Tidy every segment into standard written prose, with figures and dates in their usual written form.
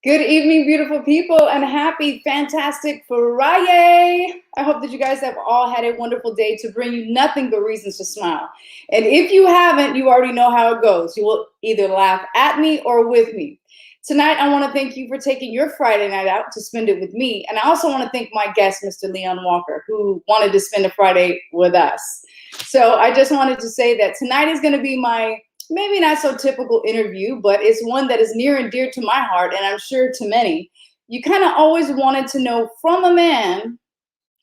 Good evening, beautiful people, and happy, fantastic Friday. I hope that you guys have all had a wonderful day to bring you nothing but reasons to smile. And if you haven't, you already know how it goes. You will either laugh at me or with me. Tonight, I want to thank you for taking your Friday night out to spend it with me. And I also want to thank my guest, Mr. Leon Walker, who wanted to spend a Friday with us. So I just wanted to say that tonight is going to be my maybe not so typical interview, but it's one that is near and dear to my heart, and I'm sure to many. You kind of always wanted to know from a man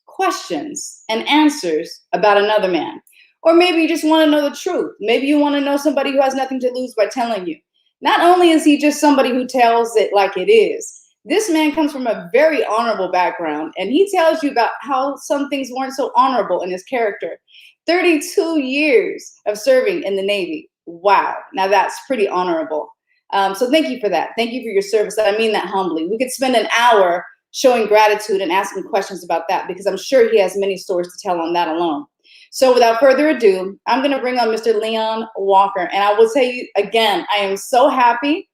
questions and answers about another man. Or maybe you just want to know the truth. Maybe you want to know somebody who has nothing to lose by telling you. Not only is he just somebody who tells it like it is, this man comes from a very honorable background, and he tells you about how some things weren't so honorable in his character. 32 years of serving in the Navy. Wow, now that's pretty honorable. So thank you for that. Thank you for your service. I mean that humbly. We could spend an hour showing gratitude and asking questions about that, because I'm sure he has many stories to tell on that alone. So without further ado, I'm going to bring on Mr. Leon Walker. And I will tell you again, I am so happy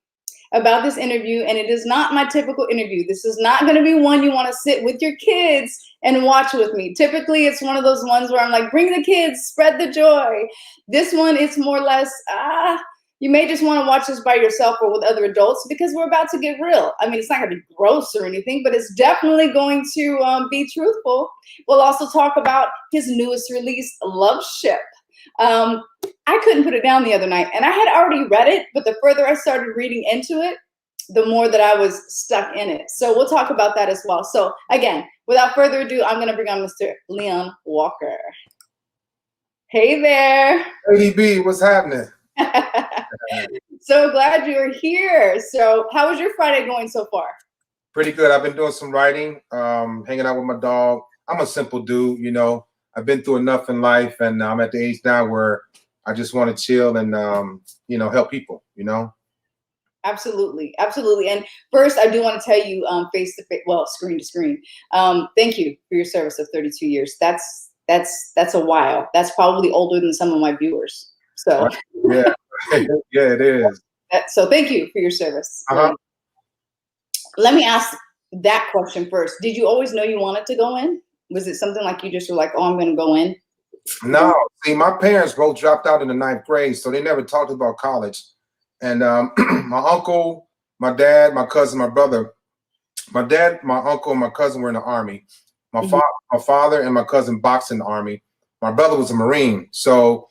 about this interview, and it is not my typical interview. This is not going to be one you want to sit with your kids and watch with me. Typically, it's one of those ones where I'm like, bring the kids, spread the joy. This one, it's more or less, you may just want to watch this by yourself or with other adults, because we're about to get real. I mean, it's not going to be gross or anything, but it's definitely going to be truthful. We'll also talk about his newest release, LOVESHIP. I couldn't put it down the other night, and I had already read it, but the further I started reading into it, the more that I was stuck in it. So we'll talk about that as well. So again, without further ado, I'm going to bring on Mr. Leon Walker. Hey there. Lady B, what's happening? So glad you're here. So how was your Friday going so far? Pretty good. I've been doing some writing, hanging out with my dog. I'm a simple dude, you know. I've been through enough in life, and I'm at the age now where I just want to chill and, help people, you know. Absolutely. Absolutely. And first, I do want to tell you face to face, well, screen to screen. Thank you for your service of 32 years. That's a while. That's probably older than some of my viewers. So yeah, yeah, it is. So thank you for your service. Let me ask that question first. Did you always know you wanted to go in? Was it something like you just were like, oh, I'm going to go in? No. See, my parents both dropped out in the 9th grade, so they never talked about college. And my uncle, my dad, my cousin, my brother, my dad, my uncle, and my cousin were in the Army. My father and my cousin boxed in the Army. My brother was a Marine. So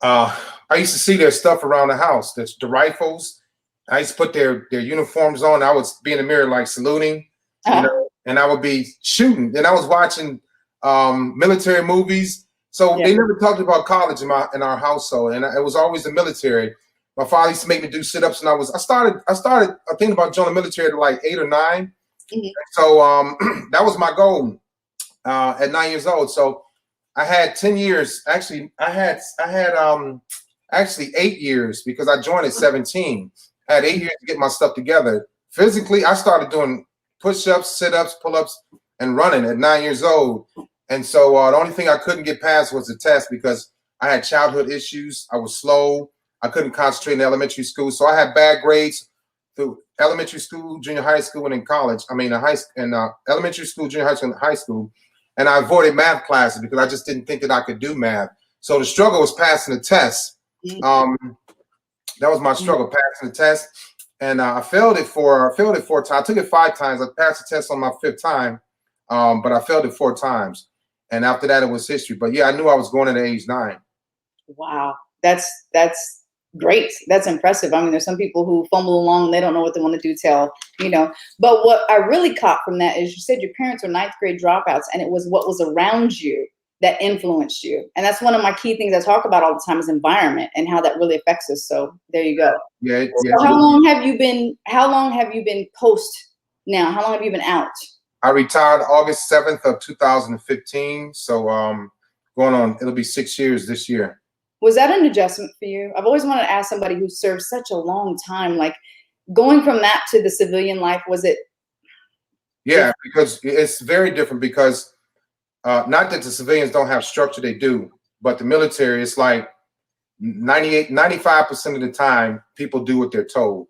I used to see their stuff around the house. There's the rifles. I used to put their uniforms on. I would be in the mirror like saluting, you know, and I would be shooting. And I was watching military movies. So they never talked about college in our household, and it was always the military. My father used to make me do sit-ups, and I started thinking about joining the military at like 8 or 9. So that was my goal at 9 years old. So I had 10 years. Actually, I had actually 8 years, because I joined at 17. I had 8 years to get my stuff together. Physically, I started doing push-ups, sit-ups, pull-ups, and running at 9 years old. And so the only thing I couldn't get past was the test, because I had childhood issues. I was slow. I couldn't concentrate in elementary school. So I had bad grades through elementary school, junior high school, and in college. I mean, elementary school, junior high school, and high school. And I avoided math classes because I just didn't think that I could do math. So the struggle was passing the test. That was my struggle, passing the test. And I failed it 4 times. I took it 5 times. I passed the test on my 5th time, but I failed it 4 times. And after that, it was history. But yeah, I knew I was going at age 9. Wow, that's great. That's impressive. I mean, there's some people who fumble along, they don't know what they want to do till, you know. But what I really caught from that is you said your parents were 9th grade dropouts, and it was what was around you that influenced you. And that's one of my key things I talk about all the time, is environment and how that really affects us. So there you go. Yeah. So how long have you been post now? How long have you been out? I retired August 7th of 2015. So going on, it'll be 6 years this year. Was that an adjustment for you? I've always wanted to ask somebody who served such a long time, like going from that to the civilian life, was it? Yeah, because it's very different, because not that the civilians don't have structure, they do, but the military, it's like 95% of the time people do what they're told,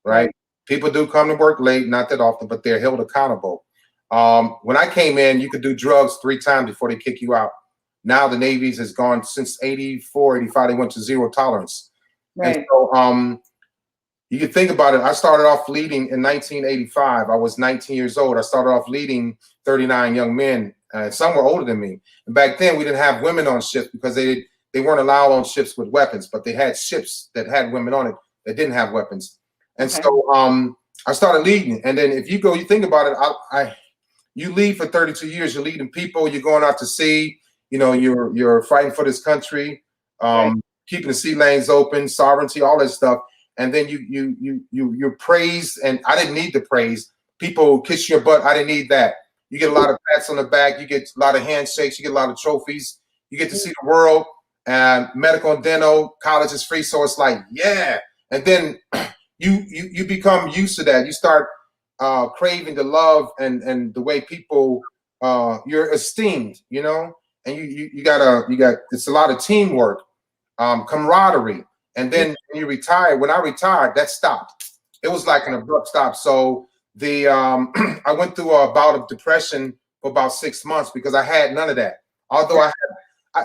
right? People do come to work late, not that often, but they're held accountable. When I came in, you could do drugs 3 times before they kick you out. Now the Navy's has gone since 84, 85, they went to 0 tolerance. Right. And so you can think about it. I started off leading in 1985. I was 19 years old. I started off leading 39 young men. Some were older than me. And back then we didn't have women on ships because they weren't allowed on ships with weapons, but they had ships that had women on it that didn't have weapons. And so I started leading. And then if you think about it, you lead for 32 years, you're leading people, you're going out to sea, you know, you're fighting for this country, keeping the sea lanes open, sovereignty, all that stuff. And then you're praised, and I didn't need the praise. People kiss your butt, I didn't need that. You get a lot of pats on the back, you get a lot of handshakes, you get a lot of trophies, you get to see the world, and medical and dental, college is free, so it's like, yeah. And then you become used to that. You start craving the love and the way people you're esteemed, you know, and you got it's a lot of teamwork, camaraderie. And then when you retire, when I retired, that stopped. It was like an abrupt stop. So I went through a bout of depression for about 6 months because I had none of that. Although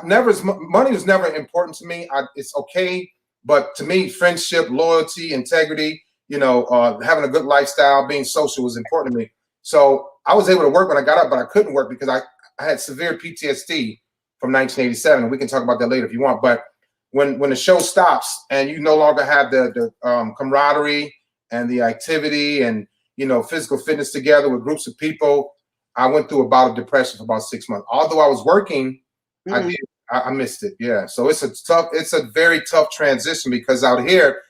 money was never important to me. It's okay, but to me, friendship, loyalty, integrity, you know, having a good lifestyle, being social was important to me. So I was able to work when I got up, but I couldn't work because I had severe PTSD from 1987. We can talk about that later if you want. But when the show stops and you no longer have the camaraderie and the activity and, you know, physical fitness together with groups of people, I went through a bout of depression for about 6 months. Although I was working, I missed it. Yeah. So it's a very tough transition because out here,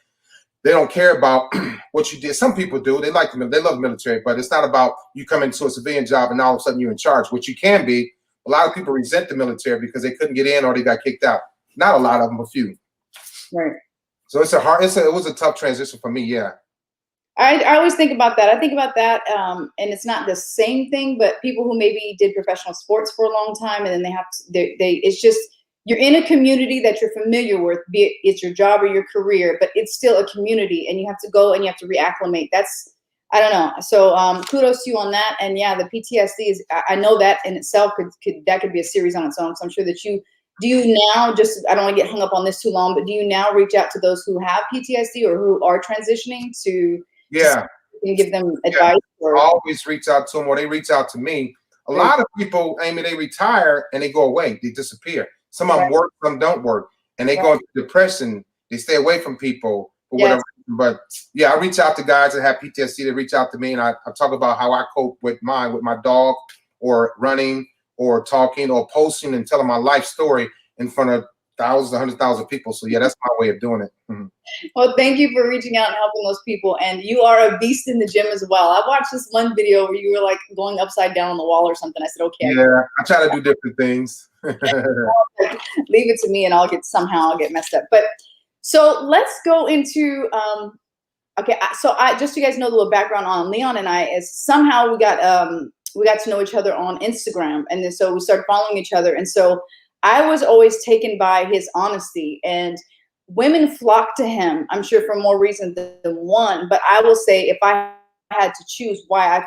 they don't care about what you did. Some people do. They love the military, but it's not about you come into a civilian job and all of a sudden you're in charge, which you can be. A lot of people resent the military because they couldn't get in or they got kicked out. Not a lot of them, a few. Right. So it was a tough transition for me. Yeah. I always think about that. I think about that, and it's not the same thing, but people who maybe did professional sports for a long time, and then it's just, you're in a community that you're familiar with, be it it's your job or your career, but it's still a community, and you have to go and you have to reacclimate. That's, I don't know. So kudos to you on that. And yeah, the PTSD is, I know that in itself could be a series on its own. So I'm sure that do you now, just, I don't want to get hung up on this too long, but do you now reach out to those who have PTSD or who are transitioning to give them advice? Or? I always reach out to them, or they reach out to me. A lot of people, Amy, they retire and they go away. They disappear. Some of them work, some don't work. And they go into depression. They stay away from people for whatever reason. But yeah, I reach out to guys that have PTSD. They reach out to me, and I talk about how I cope with my dog, or running, or talking, or posting and telling my life story in front of thousands, 100,000 people. So yeah, that's my way of doing it. Mm-hmm. Well, thank you for reaching out and helping those people. And you are a beast in the gym as well. I watched this one video where you were like going upside down on the wall or something. I said, okay. Yeah, I try to do different things. Leave it to me and I'll get messed up. But so let's go into, okay. So just so you guys know, the little background on Leon and I is somehow we got to know each other on Instagram. And then so we started following each other. And so I was always taken by his honesty, and women flock to him, I'm sure for more reasons than one. But I will say, if I had to choose why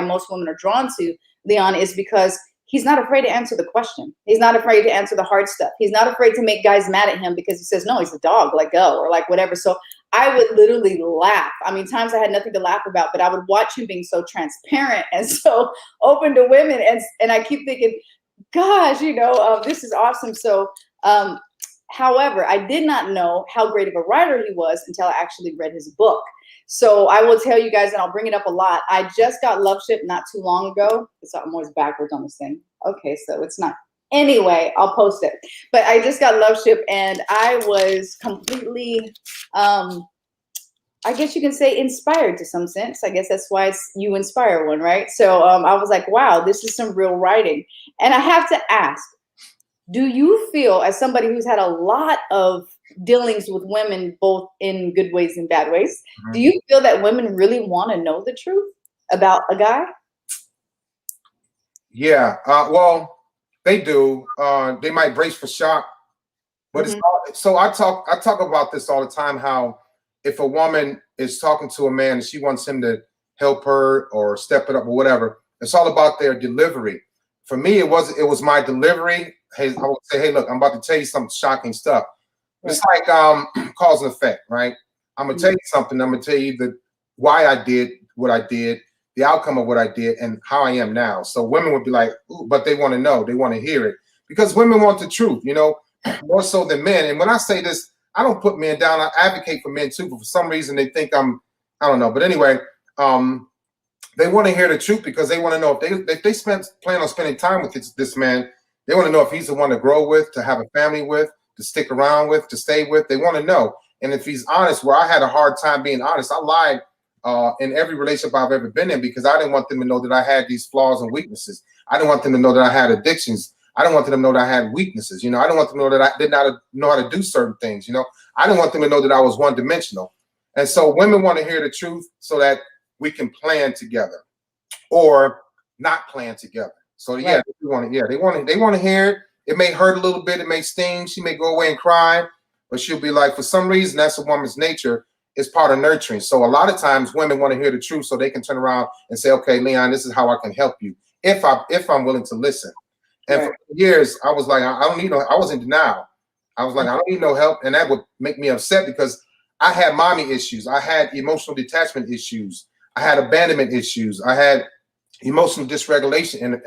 most women are drawn to Leon, is because he's not afraid to answer the question. He's not afraid to answer the hard stuff. He's not afraid to make guys mad at him because he says, no, he's a dog, let go, or like whatever. So I would literally laugh. I mean, times I had nothing to laugh about, but I would watch him being so transparent and so open to women. And I keep thinking, gosh, this is awesome. So, however, I did not know how great of a writer he was until I actually read his book. So I will tell you guys, and I'll bring it up a lot. I just got LOVESHIP not too long ago. I'm always backwards on this thing. Okay, so it's not. Anyway, I'll post it. But I just got LOVESHIP, and I was completely, I guess you can say, inspired to some sense. I guess that's why you inspire one, right? So I was like, wow, this is some real writing. And I have to ask, do you feel, as somebody who's had a lot of dealings with women, both in good ways and bad ways, do you feel that women really want to know the truth about a guy? Yeah, well, they do. They might brace for shock, but it's so I talk about this all the time, how if a woman is talking to a man and she wants him to help her or step it up or whatever, it's all about their delivery. For me, it was my delivery. Hey, I would say, hey, look, I'm about to tell you some shocking stuff. Right. It's like cause and effect, right? I'm gonna tell you something. I'm gonna tell you why I did what I did, the outcome of what I did, and how I am now. So women would be like, ooh, but they want to know, they want to hear it, because women want the truth, you know, more so than men. And when I say this, I don't put men down. I advocate for men too, but for some reason they think I don't know. But anyway, they want to hear the truth because they want to know if they plan on spending time with this man, they want to know if he's the one to grow with, to have a family with, to stick around with, to stay with. They want to know. And if he's honest, where I had a hard time being honest, I lied in every relationship I've ever been in because I didn't want them to know that I had these flaws and weaknesses. I didn't want them to know that I had addictions. I didn't want them to know that I had weaknesses. You know, I didn't want them to know that I did not know how to do certain things. You know, I didn't want them to know that I was one-dimensional. And so women want to hear the truth so that we can plan together or not plan together. So yeah, right. They want to hear it. It may hurt a little bit. It may sting. She may go away and cry, but she'll be like, for some reason, that's a woman's nature. It's part of nurturing. So a lot of times women want to hear the truth so they can turn around and say, okay, Leon, this is how I can help you if I'm willing to listen. And right. For years, I was like, I don't need no, I was in denial. I was like, I don't need no help. And that would make me upset because I had mommy issues. I had emotional detachment issues. I had abandonment issues. I had emotional dysregulation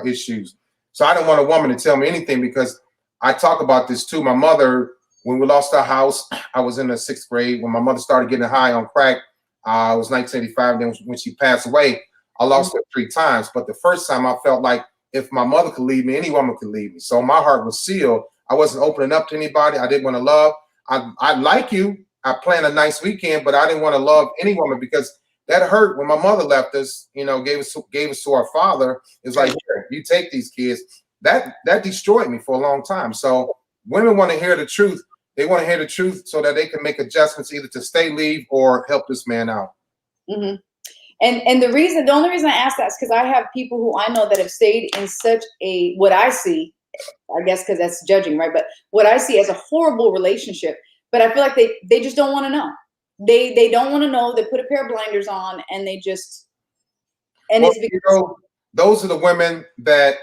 issues. So I didn't want a woman to tell me anything because I talk about this too. My mother, when we lost our house, I was in the 6th grade. When my mother started getting high on crack, it was 1985. Then when she passed away, I lost her 3 times. But the first time I felt like if my mother could leave me, any woman could leave me. So my heart was sealed. I wasn't opening up to anybody. I didn't want to love. I like you. I planned a nice weekend, but I didn't want to love any woman because that hurt when my mother left us, you know, gave us to our father. It's like, here, you take these kids. That destroyed me for a long time. So women want to hear the truth. They want to hear the truth so that they can make adjustments either to stay, leave, or help this man out. Mm-hmm. And the only reason I ask that is because I have people who I know that have stayed in such a, what I see, I guess because that's judging, right? But what I see as a horrible relationship, but I feel like they just don't want to know. They don't want to know. They put a pair of blinders on and they just, and well, it's because, you know, those are the women that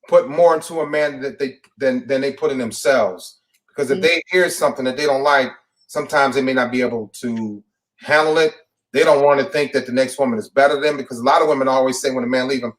put more into a man than they put in themselves. Because if they hear something that they don't like, sometimes they may not be able to handle it. They don't want to think that the next woman is better than them, because a lot of women always say when a man leaves them,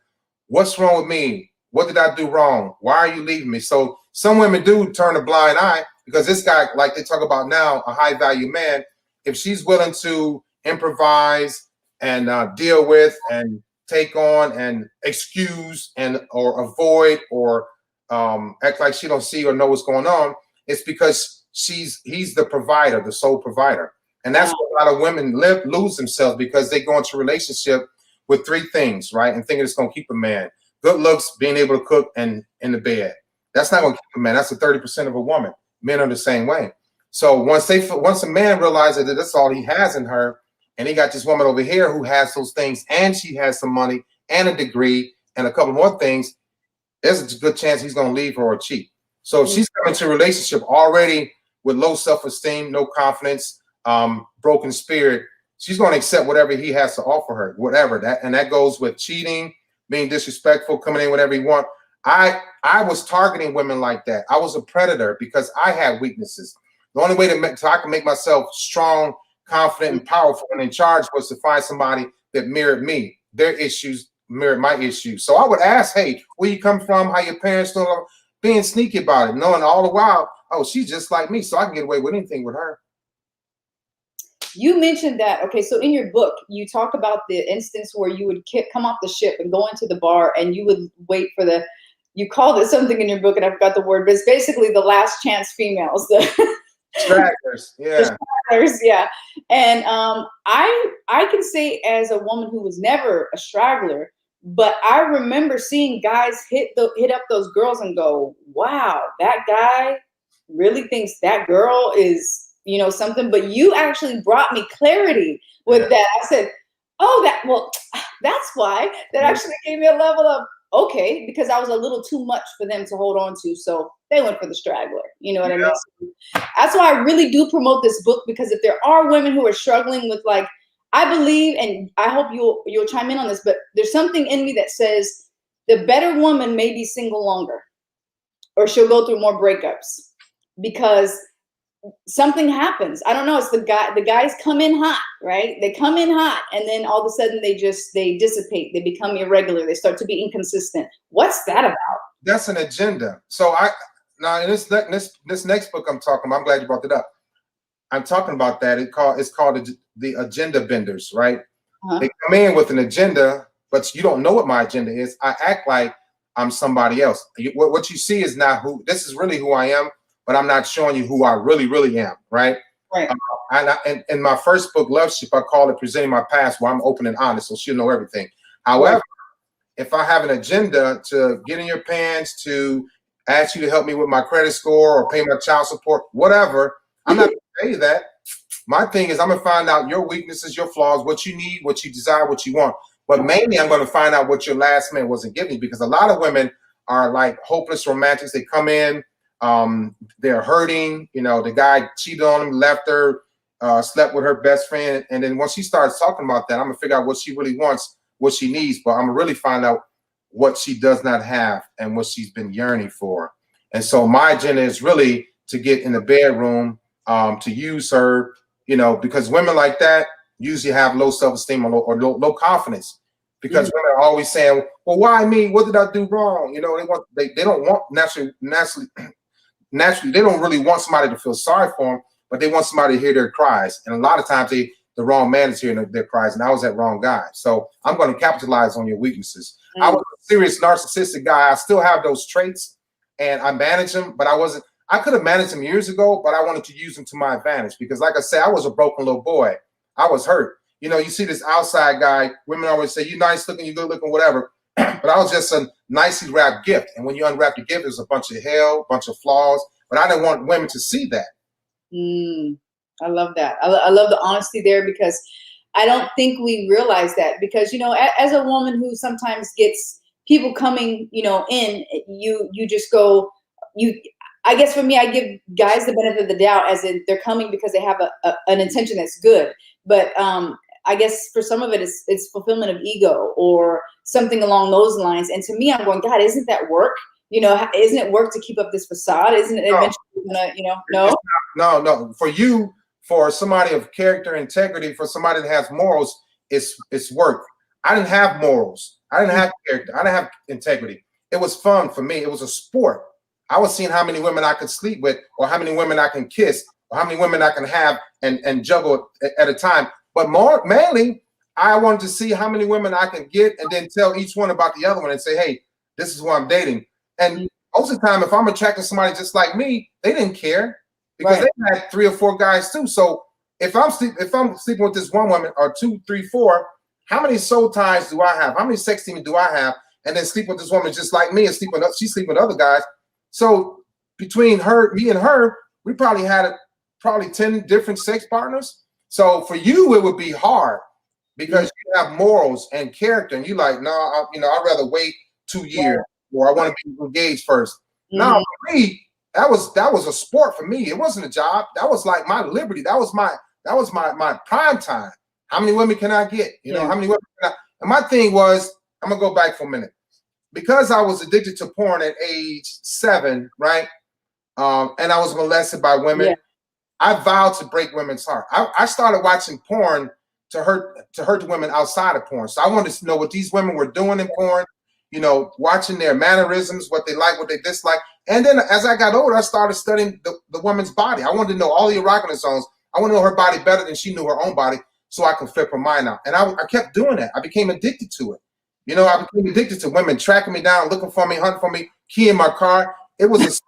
what's wrong with me? What did I do wrong? Why are you leaving me? So some women do turn a blind eye because this guy, like they talk about now, a high value man, if she's willing to improvise and deal with and take on and excuse and or avoid or act like she don't see or know what's going on, it's because he's the provider, the sole provider. And that's what a lot of women lose themselves because they go into a relationship with 3 things, right? And thinking it's going to keep a man. Good looks, being able to cook, and in the bed. That's not going to keep a man. That's the 30% of a woman. Men are the same way. So once a man realizes that that's all he has in her, and he got this woman over here who has those things, and she has some money and a degree and a couple more things, there's a good chance he's going to leave her or cheat. So if she's coming to a relationship already with low self-esteem, no confidence, broken spirit, she's going to accept whatever he has to offer her, whatever that, and that goes with cheating, being disrespectful, coming in whenever you want. I was targeting women like that. I was a predator because I had weaknesses. The only way so I can make myself strong, confident, and powerful and in charge was to find somebody that mirrored me. Their issues mirrored my issues. So I would ask, hey, where you come from? How your parents doing? Being sneaky about it, knowing all the while, oh, she's just like me, so I can get away with anything with her. You mentioned that. Okay, so in your book, you talk about the instance where you would come off the ship and go into the bar and you would wait for you called it something in your book and I forgot the word, but it's basically the last chance females. Stragglers, yeah. Stragglers, yeah. And I can say as a woman who was never a straggler, but I remember seeing guys hit up those girls and go, wow, that guy really thinks that girl is, you know, something. But you actually brought me clarity with that. I said, oh, that's why. That actually gave me a level of, okay, because I was a little too much for them to hold on to. So they went for the straggler. You know what I mean? So that's why I really do promote this book, because if there are women who are struggling with, like, I believe, and I hope you'll chime in on this, but there's something in me that says the better woman may be single longer, or she'll go through more breakups because something happens. I don't know. It's the guys come in hot, right? They come in hot, and then all of a sudden they dissipate. They become irregular. They start to be inconsistent. What's that about? That's an agenda. So now in this next book I'm talking about, I'm glad you brought it up. I'm talking about that. It's called the agenda benders, right? They come in with an agenda, but you don't know what my agenda is. I act like I'm somebody else. What you see is not who. This is really who I am, but I'm not showing you who I really, really am, right? Right. And in my first book, LOVESHIP, I call it Presenting My Past, where I'm open and honest, so she'll know everything. However, if I have an agenda to get in your pants, to ask you to help me with my credit score or pay my child support, whatever, I'm not going to tell you that. My thing is I'm going to find out your weaknesses, your flaws, what you need, what you desire, what you want. But mainly I'm going to find out what your last man wasn't giving you, because a lot of women are like hopeless romantics. They come in, they're hurting. You know, the guy cheated on them, left her, slept with her best friend. And then once she starts talking about that, I'm going to figure out what she really wants, what she needs. But I'm going to really find out what she does not have and what she's been yearning for. And so my agenda is really to get in the bedroom, to use her, you know, because women like that usually have low self-esteem or low confidence, because women are always saying, well, why me? What did I do wrong? You know, they don't want naturally, they don't really want somebody to feel sorry for them, but they want somebody to hear their cries. And a lot of times the wrong man is hearing their cries, and I was that wrong guy. So I'm going to capitalize on your weaknesses. I was a serious narcissistic guy. I still have those traits, and I manage them, but I could have managed them years ago, but I wanted to use them to my advantage, because like I said, I was a broken little boy. I was hurt. You know, you see this outside guy, women always say, you're nice looking, you're good looking, whatever. But I was just a nicely wrapped gift. And when you unwrap the gift, there's a bunch of hell, a bunch of flaws. But I didn't want women to see that. I love that. I love the honesty there, because I don't think we realize that, because, you know, as a woman who sometimes gets people coming, you know, in, you just go, I guess for me, I give guys the benefit of the doubt, as in they're coming because they have an intention that's good. But I guess for some of it, it's fulfillment of ego or something along those lines. And to me, I'm going, God, isn't that work? You know, isn't it work to keep up this facade? Isn't it eventually gonna, you know, no? No. For you, for somebody of character, integrity, for somebody that has morals, it's work. I didn't have morals. I didn't have character. I didn't have integrity. It was fun for me. It was a sport. I was seeing how many women I could sleep with, or how many women I can kiss, or how many women I can have and juggle at a time. But mainly, I wanted to see how many women I can get, and then tell each one about the other one and say, hey, this is who I'm dating. And most of the time, if I'm attracting somebody just like me, they didn't care, because they had 3 or 4 guys too. So if I'm sleeping with this one woman, or 2, 3, 4, how many soul ties do I have? How many sex demons do I have? And then sleep with this woman just like me, and she's sleeping with other guys. So between me and her, we probably had 10 different sex partners. So for you, it would be hard, because you have morals and character, and you like, no, I'd rather wait 2 years, or I want to be engaged first. Now for me, that was a sport for me. It wasn't a job. That was like my liberty. That was my prime time. How many women can I get? You know, how many women can I? And my thing was, I'm gonna go back for a minute. Because I was addicted to porn at age 7, right? And I was molested by women. I vowed to break women's heart. I started watching porn to hurt the women outside of porn. So I wanted to know what these women were doing in porn, you know, watching their mannerisms, what they like, what they dislike. And then as I got older, I started studying the woman's body. I wanted to know all the erogenous zones. I want to know her body better than she knew her own body, so I could flip her mind out. And I kept doing that. I became addicted to it. You know, I became addicted to women tracking me down, looking for me, hunting for me, key in my car. I was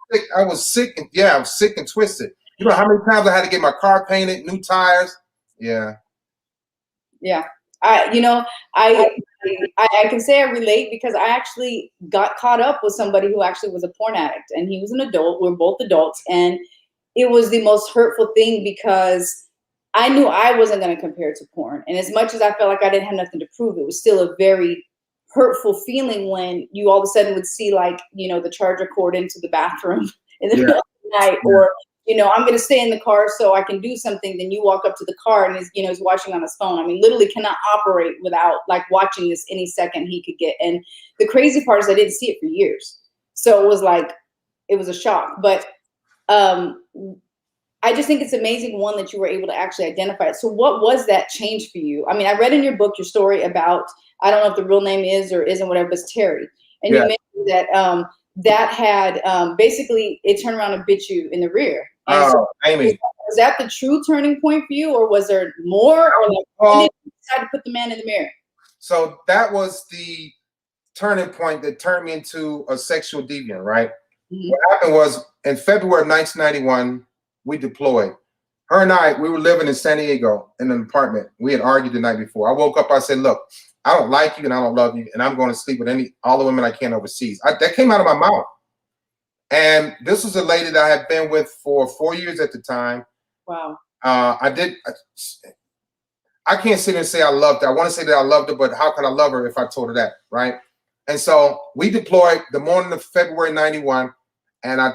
sick, and I was sick and twisted. You know how many times I had to get my car painted, new tires? Yeah. I can say I relate, because I actually got caught up with somebody who actually was a porn addict, and he was an adult. We're both adults, and it was the most hurtful thing, because I knew I wasn't going to compare to porn. And as much as I felt like I didn't have nothing to prove, it was still a very hurtful feeling when you all of a sudden would see, like, you know, the charger cord into the bathroom in the middle of the night, or, you know, I'm going to stay in the car so I can do something. Then you walk up to the car and he's watching on his phone. I mean, literally cannot operate without like watching this any second he could get. And the crazy part is I didn't see it for years. So it was like, it was a shock. But I just think it's amazing, one, that you were able to actually identify it. So what was that change for you? I mean, I read in your book your story about, I don't know if the real name is or isn't, whatever, but it's Terry. And you mentioned that that had basically it turned around and bit you in the rear. And so Amy. Was that the true turning point for you, or was there more? Or like, when did you decide to put the man in the mirror? So that was the turning point that turned me into a sexual deviant, right? Mm-hmm. What happened was in February of 1991, we deployed. Her and I, we were living in San Diego in an apartment. We had argued the night before. I woke up, I said, look, I don't like you and I don't love you, and I'm going to sleep with all the women I can overseas. That came out of my mouth. And this was a lady that I had been with for 4 years at the time. Wow. I can't sit here and say I loved her. I want to say that I loved her, but how could I love her if I told her that, right? And so we deployed the morning of February 91, and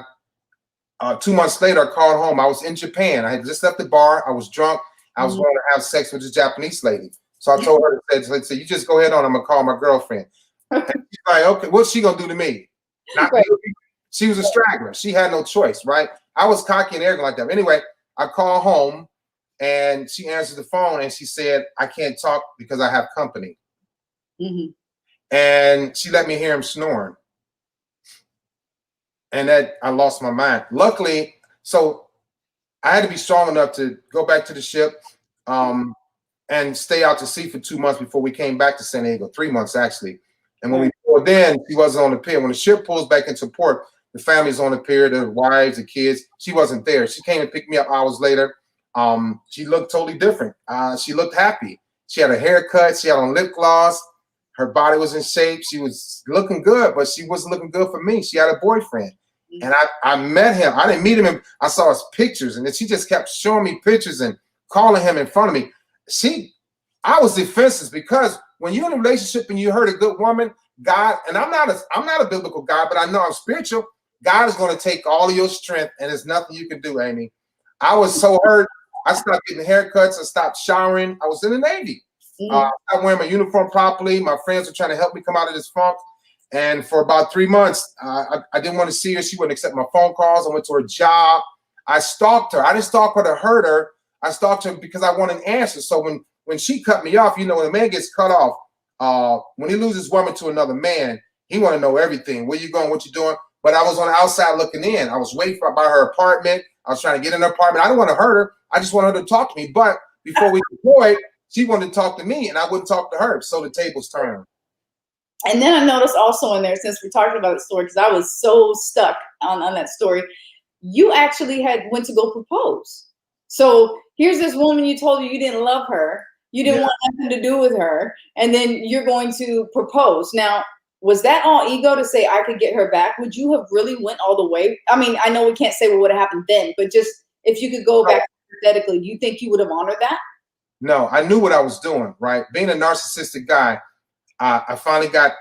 2 months later, I called home. I was in Japan. I had just left the bar. I was drunk. I was going to have sex with this Japanese lady. So I told her, I said, you just go ahead on. I'm going to call my girlfriend. And she's like, okay, what's she going to do to me? Right. She was a straggler. She had no choice, right? I was cocky and arrogant like that. But anyway, I called home, and she answered the phone, and she said, I can't talk because I have company. Mm-hmm. And she let me hear him snoring. And that I lost my mind. Luckily, so I had to be strong enough to go back to the ship and stay out to sea for 2 months before we came back to San Diego, 3 months actually. And when we pulled in, she wasn't on the pier. When the ship pulls back into port, the family's on the pier, the wives, the kids. She wasn't there. She came and picked me up hours later. She looked totally different. She looked happy. She had a haircut. She had on lip gloss. Her body was in shape. She was looking good, but she wasn't looking good for me. She had a boyfriend. And I met him. I didn't meet him. I saw his pictures, and then she just kept showing me pictures and calling him in front of me. I was defensive, because when you're in a relationship and you hurt a good woman, God, and I'm not a biblical guy, but I know I'm spiritual. God is going to take all of your strength, and there's nothing you can do, Amy. I was so hurt. I stopped getting haircuts. I stopped showering. I was in the Navy. I stopped wearing my uniform properly. My friends were trying to help me come out of this funk. And for about 3 months, I didn't want to see her. She wouldn't accept my phone calls. I went to her job. I stalked her. I didn't stalk her to hurt her. I stalked her because I wanted answers. So when she cut me off, you know, when a man gets cut off, when he loses woman to another man, he want to know everything. Where you going? What you doing? But I was on the outside looking in. I was waiting by her apartment. I was trying to get in her apartment. I didn't want to hurt her. I just wanted her to talk to me. But before we deployed, she wanted to talk to me, and I wouldn't talk to her. So the tables turned. And then I noticed also in there, since we're talking about the story, because I was so stuck on that story, you actually went to go propose. So here's this woman, you told her you didn't love her. You didn't want nothing to do with her. And then you're going to propose. Now, was that all ego to say I could get her back? Would you have really went all the way? I mean, I know we can't say what would have happened then, but just if you could go back hypothetically, do you think you would have honored that? No, I knew what I was doing, right? Being a narcissistic guy, I finally got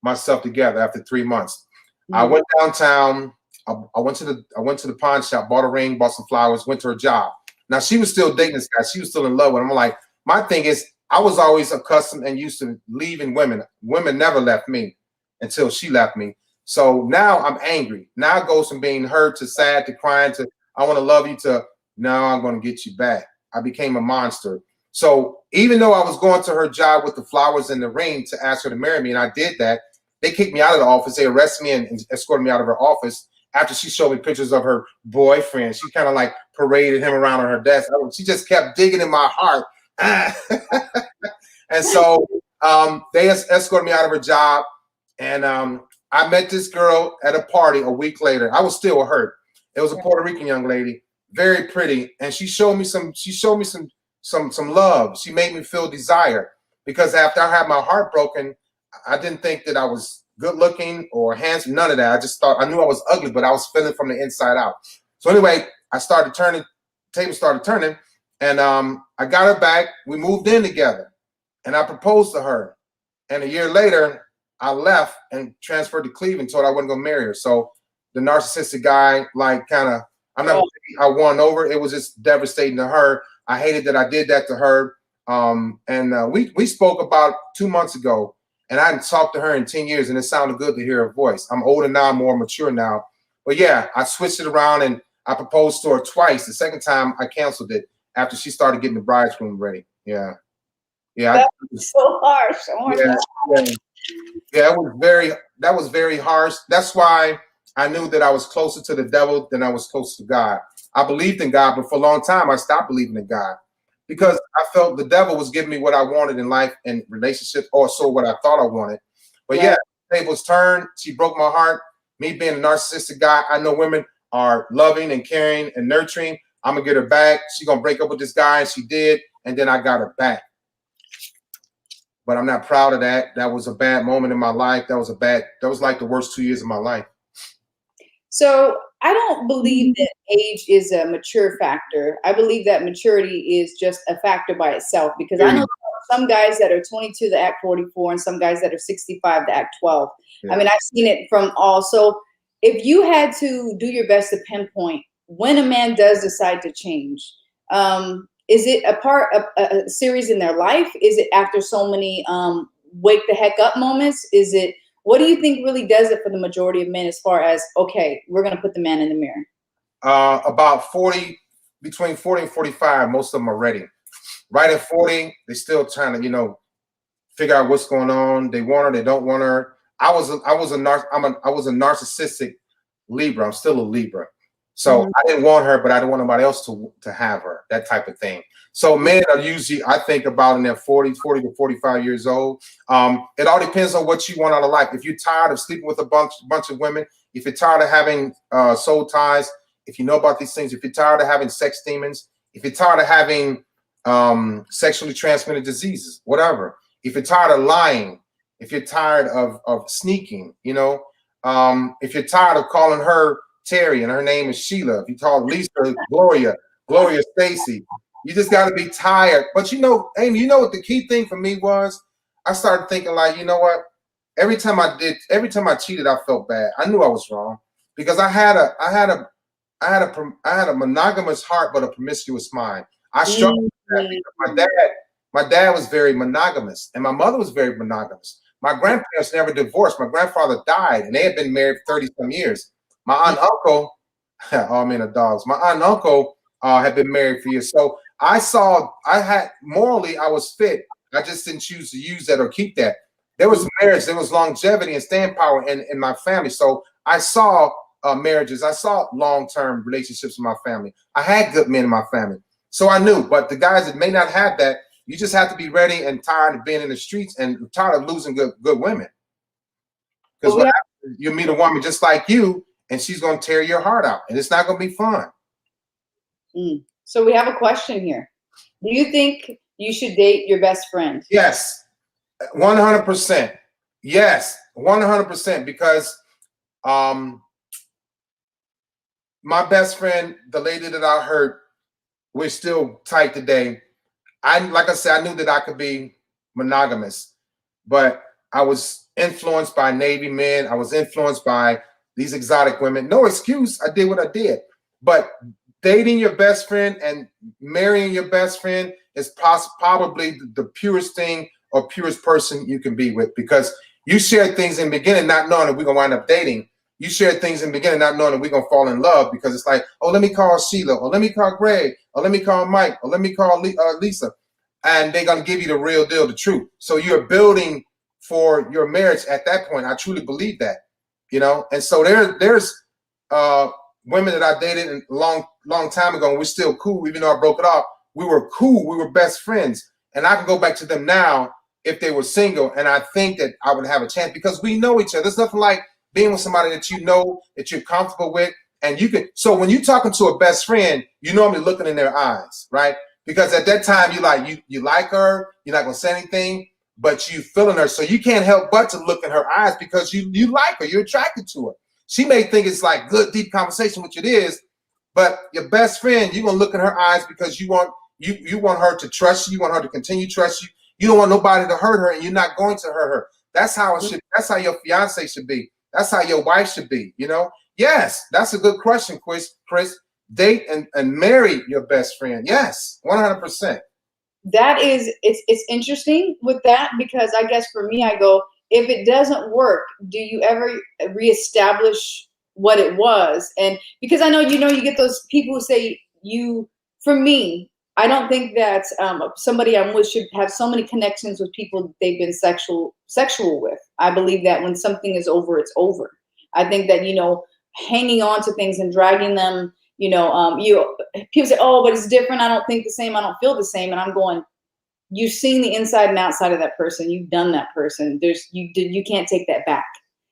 myself together after 3 months. I went downtown. I went to the pawn shop, bought a ring, bought some flowers, went to her job. Now she was still dating this guy. She was still in love with him. I'm like, my thing is, I was always accustomed and used to leaving women. Women never left me until she left me. So now I'm angry. Now it goes from being hurt to sad to crying to I want to love you to now I'm going to get you back. I became a monster. So even though I was going to her job with the flowers and the ring to ask her to marry me, and I did that, they kicked me out of the office. They arrested me and escorted me out of her office after she showed me pictures of her boyfriend. She kind of like paraded him around on her desk. She just kept digging in my heart. And so they escorted me out of her job. And I met this girl at a party a week later. I was still hurt. It was a Puerto Rican young lady, very pretty. And she showed me some love. She made me feel desire, because after I had my heart broken, I didn't think that I was good looking or handsome, none of that. I just thought I knew I was ugly, but I was feeling from the inside out. So anyway, tables started turning, and I got her back. We moved in together. and I proposed to her. And a year later, I left and transferred to Cleveland, told I wasn't gonna marry her. So the narcissistic guy, like, kind of, I'm not gonna say I won over. It was just devastating to her. I hated that I did that to her. We spoke about 2 months ago, and I hadn't talked to her in 10 years, and it sounded good to hear her voice. I'm older now, more mature now. But yeah, I switched it around and I proposed to her twice. The second time I canceled it after she started getting the bridegroom ready. Yeah. Yeah. That's so harsh. Oh my God. Yeah, that was very harsh. That's why I knew that I was closer to the devil than I was close to God. I believed in God, but for a long time I stopped believing in God because I felt the devil was giving me what I wanted in life and relationships, or so what I thought I wanted. But yeah, tables turned. She broke my heart. Me being a narcissistic guy, I know women are loving and caring and nurturing. I'm gonna get her back. She's gonna break up with this guy, and she did, and then I got her back. But I'm not proud of that. That was a bad moment in my life. That was like the worst 2 years of my life. So I don't believe that age is a mature factor. I believe that maturity is just a factor by itself, because I know some guys that are 22 that act 44 and some guys that are 65 that act 12. I mean, I've seen it from all. So if you had to do your best to pinpoint when a man does decide to change, is it a part of a series in their life? Is it after so many wake the heck up moments? Is it, what do you think really does it for the majority of men as far as, okay, we're going to put the man in the mirror? About 40, between 40 and 45, most of them are ready. Right at 40, they're still trying to, figure out what's going on. They want her, they don't want her. I was a narcissistic Libra. I'm still a Libra. So I didn't want her, but I didn't want nobody else to have her, that type of thing. So men are usually, I think, about in their 40 to 45 years old. It all depends on what you want out of life. If you're tired of sleeping with a bunch of women, if you're tired of having soul ties, if you know about these things, if you're tired of having sex demons, if you're tired of having sexually transmitted diseases, whatever, if you're tired of lying, if you're tired of sneaking, if you're tired of calling her Terry and her name is Sheila, if you call Lisa Gloria Stacy, you just got to be tired. But Amy, what the key thing for me was? I started thinking, like, you know what? Every time I cheated, I felt bad. I knew I was wrong because I had a monogamous heart but a promiscuous mind. I struggled with that because my dad was very monogamous and my mother was very monogamous. My grandparents never divorced. My grandfather died and they had been married for 30-some years. My aunt and uncle, all men are dogs. My aunt and uncle had been married for years. So morally, I was fit. I just didn't choose to use that or keep that. There was marriage, there was longevity and staying power in my family. So I saw marriages. I saw long-term relationships in my family. I had good men in my family. So I knew, but the guys that may not have that, you just have to be ready and tired of being in the streets and tired of losing good women. Because you meet a woman just like you, and she's going to tear your heart out, and it's not going to be fun. So we have a question here. Do you think you should date your best friend? Yes, 100%. Yes, 100%. Because my best friend, the lady that I hurt, we're still tight today. Like I said, I knew that I could be monogamous, but I was influenced by Navy men. I was influenced by these exotic women. No excuse. I did what I did. But dating your best friend and marrying your best friend is probably the purest thing or purest person you can be with, because you share things in the beginning not knowing that we're going to wind up dating. You share things in the beginning not knowing that we're going to fall in love, because it's like, oh, let me call Sheila, or let me call Greg, or let me call Mike, or let me call Lisa. And they're going to give you the real deal, the truth. So you're building for your marriage at that point. I truly believe that, And so there's women that I dated a long time ago, and we're still cool, even though I broke it off. We were cool. We were best friends. And I can go back to them now if they were single, and I think that I would have a chance because we know each other. There's nothing like being with somebody that you know, that you're comfortable with, and you can. So when you're talking to a best friend, you're normally looking in their eyes, right? Because at that time, you like her, you're not gonna say anything, but you feeling her, so you can't help but to look in her eyes because you like her, you're attracted to her. She may think it's like good, deep conversation, which it is, but your best friend, you're gonna look in her eyes because you want her to trust you, you want her to continue to trust you. You don't want nobody to hurt her, and you're not going to hurt her. That's how it should. That's how your fiance should be. That's how your wife should be. You know. Yes, that's a good question, Chris. Date and marry your best friend. Yes, 100%. That is, it's interesting with that, because I guess for me, I go, if it doesn't work, do you ever reestablish what it was? And because I know, you get those people who say for me, I don't think that somebody I'm with should have so many connections with people they've been sexual with. I believe that when something is over, it's over. I think that, hanging on to things and dragging them, people say, oh, but it's different. I don't think the same. I don't feel the same. And I'm going, you've seen the inside and outside of that person. You've done that person. You can't take that back.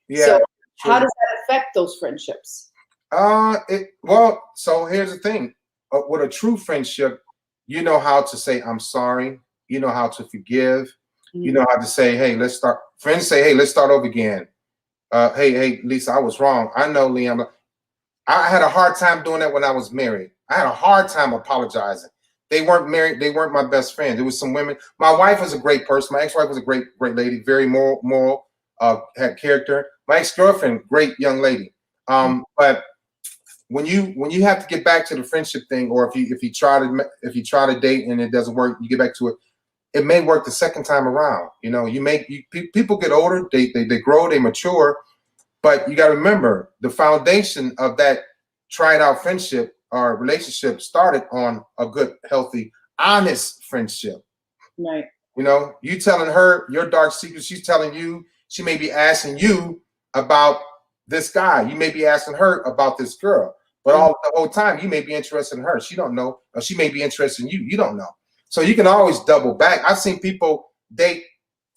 Yeah. So how does that affect those friendships? Well, so here's the thing. With a true friendship, you know how to say, I'm sorry. You know how to forgive. Mm-hmm. You know how to say, hey, let's start. Friends say, hey, let's start over again. Hey, Lisa, I was wrong. I know, Liam. I had a hard time doing that when I was married. I had a hard time apologizing. They weren't married. They weren't my best friends. There was some women. My wife was a great person. My ex-wife was a great lady, very moral, had character. My ex-girlfriend, great young lady. But when you have to get back to the friendship thing, or if you try to date and it doesn't work, you get back to it. It may work the second time around. People get older, they grow, they mature. But you got to remember, the foundation of that tried out friendship or relationship started on a good, healthy, honest friendship. Right. You telling her your dark secrets. She's telling you. She may be asking you about this guy. You may be asking her about this girl. But the whole time, you may be interested in her. She don't know. Or she may be interested in you. You don't know. So you can always double back. I've seen people date.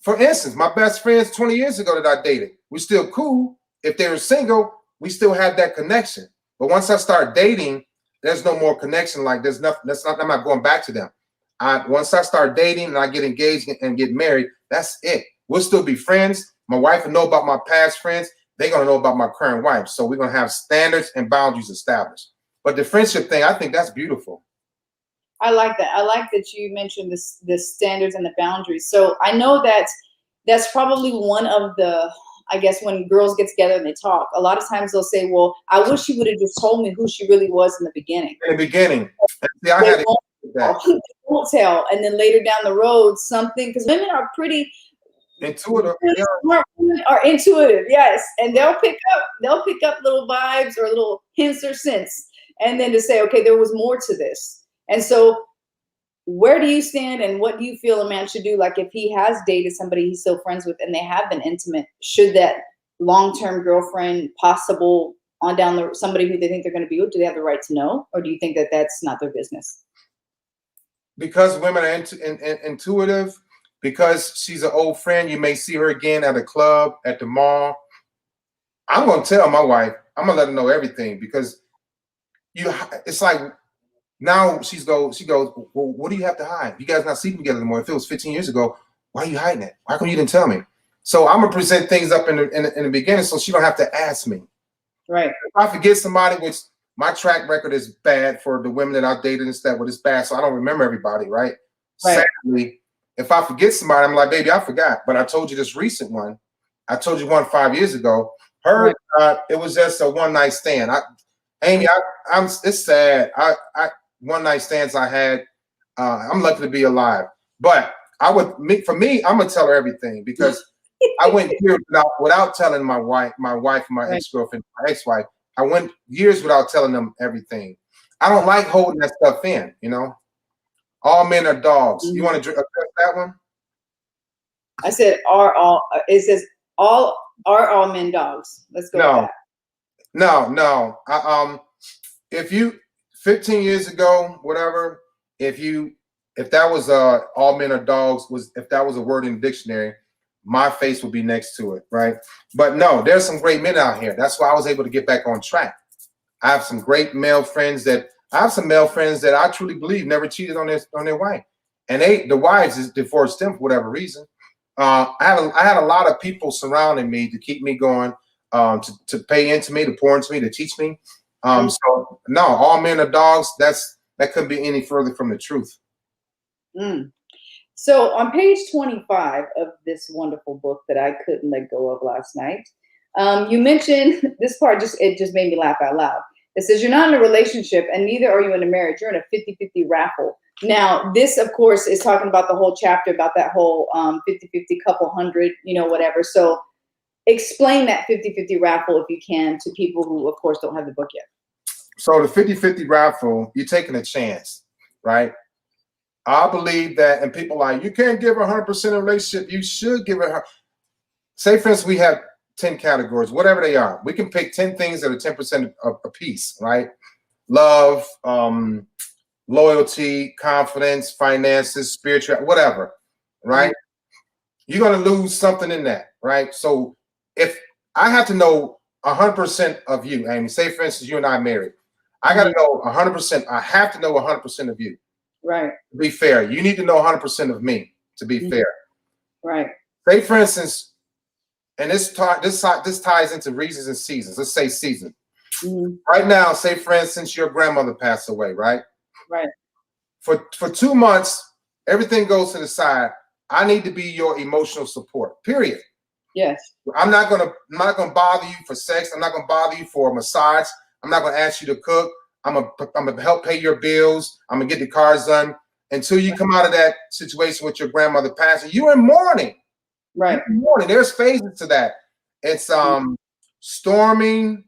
For instance, my best friends 20 years ago that I dated, we're still cool. If they were single, we still have that connection. But once I start dating, there's no more connection. Like there's nothing. I'm not going back to them. Once I start dating and I get engaged and get married, that's it. We'll still be friends. My wife will know about my past friends. They're going to know about my current wife. So we're going to have standards and boundaries established. But the friendship thing, I think that's beautiful. I like that. I like that you mentioned the standards and the boundaries. So I know that that's probably one of the, I guess, when girls get together and they talk, a lot of times they'll say, well, I wish you would have just told me who she really was in the beginning. In the beginning. See, they won't tell. And then later down the road, something, because women are pretty intuitive. Smart women are intuitive, yes. And they'll pick up little vibes or little hints or hints. And then to say, okay, there was more to this. And so where do you stand, and what do you feel a man should do? Like if he has dated somebody he's still friends with and they have been intimate, should that long-term girlfriend, possible on down the somebody who they think they're going to be with, do they have the right to know? Or do you think that that's not their business? Because women are intuitive, because she's an old friend, you may see her again at a club, at the mall. I'm going to tell my wife, I'm going to let her know everything, because it's like, now she goes, well, what do you have to hide? You guys not sleeping together anymore. If it was 15 years ago, why are you hiding it? Why come you didn't tell me? So I'm gonna present things up in the beginning, so she don't have to ask me. Right. If I forget somebody, which my track record is bad for the women that I've dated and stuff, but it's bad, so I don't remember everybody. Right. Sadly, if I forget somebody, I'm like, baby, I forgot. But I told you this recent one. I told you one 5 years ago. Her, it was just a one night stand. Amy, it's sad. One night stands I had, I'm lucky to be alive. But for me, I'm gonna tell her everything, because I went years without telling my wife, my ex-girlfriend, my ex-wife. I went years without telling them everything. I don't like holding that stuff in. All men are dogs. You want to address that one? I said, it says all men dogs. Let's go with that. No. If you 15 years ago, whatever, if that was all men are dogs, if that was a word in the dictionary, my face would be next to it, right? But no, there's some great men out here. That's why I was able to get back on track. I have some great male friends that I truly believe never cheated on their wife, and the wives is divorced them for whatever reason. I had a lot of people surrounding me to keep me going, to pay into me, to pour into me, to teach me. So no, all men are dogs. That couldn't be any further from the truth. So on page 25 of this wonderful book that I couldn't let go of last night, you mentioned this part, it just made me laugh out loud. It says, you're not in a relationship and neither are you in a marriage. You're in a 50-50 raffle. Now, this, of course, is talking about the whole chapter about that whole 50-50 couple hundred, whatever. So explain that 50-50 raffle, if you can, to people who, of course, don't have the book yet. So the 50-50 raffle, you're taking a chance, right? I believe that, and people are like, you can't give 100% in a relationship. You should give it. Say, for instance, we have 10 categories, whatever they are. We can pick 10 things that are 10% a piece, right? Love, loyalty, confidence, finances, spiritual, whatever, right? You're going to lose something in that, right? So if I have to know 100% of you, Amy, say, for instance, you and I married, I got to know 100%. I have to know 100% of you. Right. To be fair, you need to know 100% of me to be fair. Right. Say, for instance, and this ties into reasons and seasons. Let's say season. Right now, say, for instance, your grandmother passed away, right? Right. For 2 months, everything goes to the side. I need to be your emotional support, period. Yes. I'm not gonna bother you for sex. I'm not gonna bother you for a massage. I'm not gonna ask you to cook. I'm gonna help pay your bills. I'm gonna get the cars done until you come out of that situation with your grandmother passing. You're in mourning. Right. You're in mourning. There's phases to that. It's storming,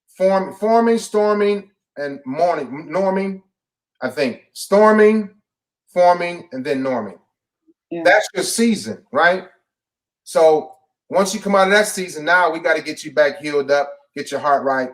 storming, and mourning, norming. I think storming, forming, and then norming. Yeah. That's your season, right? So once you come out of that season, now we got to get you back healed up, get your heart right,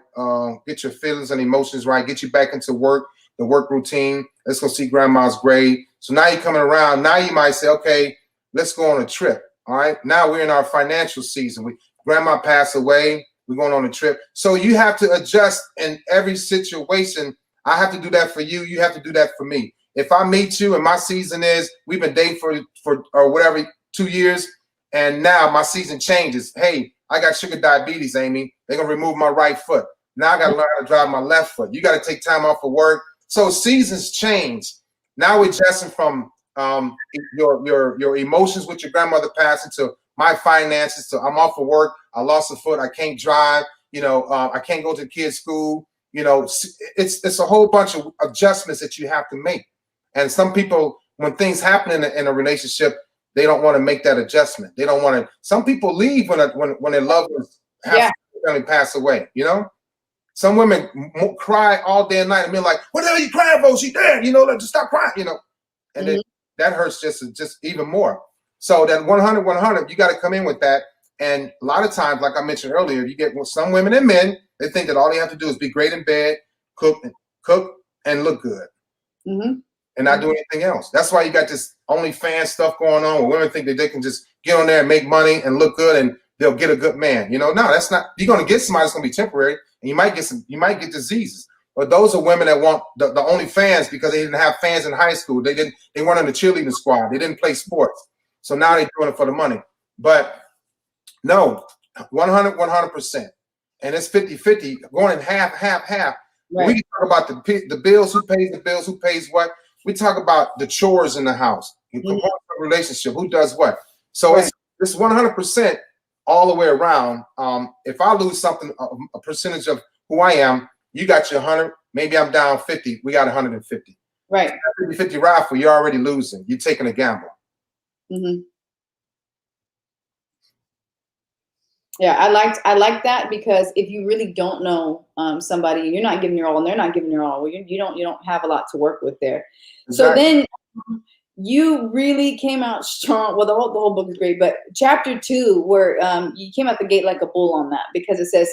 get your feelings and emotions right, get you back into work, the work routine. Let's go see grandma's grave. So now you're coming around. Now you might say, okay, let's go on a trip. All right. Now we're in our financial season. Grandma passed away. We're going on a trip. So you have to adjust in every situation. I have to do that for you. You have to do that for me. If I meet you and my season is, we've been dating for or whatever, 2 years, and now my season changes. Hey, I got sugar diabetes, Amy. They're going to remove my right foot. Now I got to learn how to drive my left foot. You got to take time off of work. So seasons change. Now we're adjusting from your emotions with your grandmother passing to my finances. So I'm off of work. I lost a foot. I can't drive. I can't go to the kids' school. It's a whole bunch of adjustments that you have to make. And some people, when things happen in a relationship, they don't want to make that adjustment. They don't want to. Some people leave when their loved ones have to pass away. Some women cry all day and night and be like, "What the hell are you crying for? She dead." Just stop crying. And then that hurts just even more. So that 100, you got to come in with that. And a lot of times, like I mentioned earlier, you get some women and men, they think that all they have to do is be great in bed, cook and look good. And not do anything else. That's why you got this OnlyFans stuff going on where women think that they can just get on there and make money and look good and they'll get a good man. No, that's not. You're going to get somebody that's going to be temporary, and you might get diseases. But those are women that want the OnlyFans because they didn't have fans in high school. They weren't in the cheerleading squad. They didn't play sports. So now they're doing it for the money. But no, 100%. And it's 50-50, going in half. Right. We can talk about the bills, who pays the bills, who pays what. We talk about the chores in the house, relationship, who does what. So it's 100% all the way around. If I lose something, a percentage of who I am, you got your 100, maybe I'm down 50, we got 150. Right. 50-50 raffle, you're already losing. You're taking a gamble. Yeah, I like that, because if you really don't know somebody, you're not giving your all and they're not giving your all, well, you don't have a lot to work with there. Exactly. So then you really came out strong. Well, the whole book is great, but chapter 2, where you came out the gate like a bull on that, because it says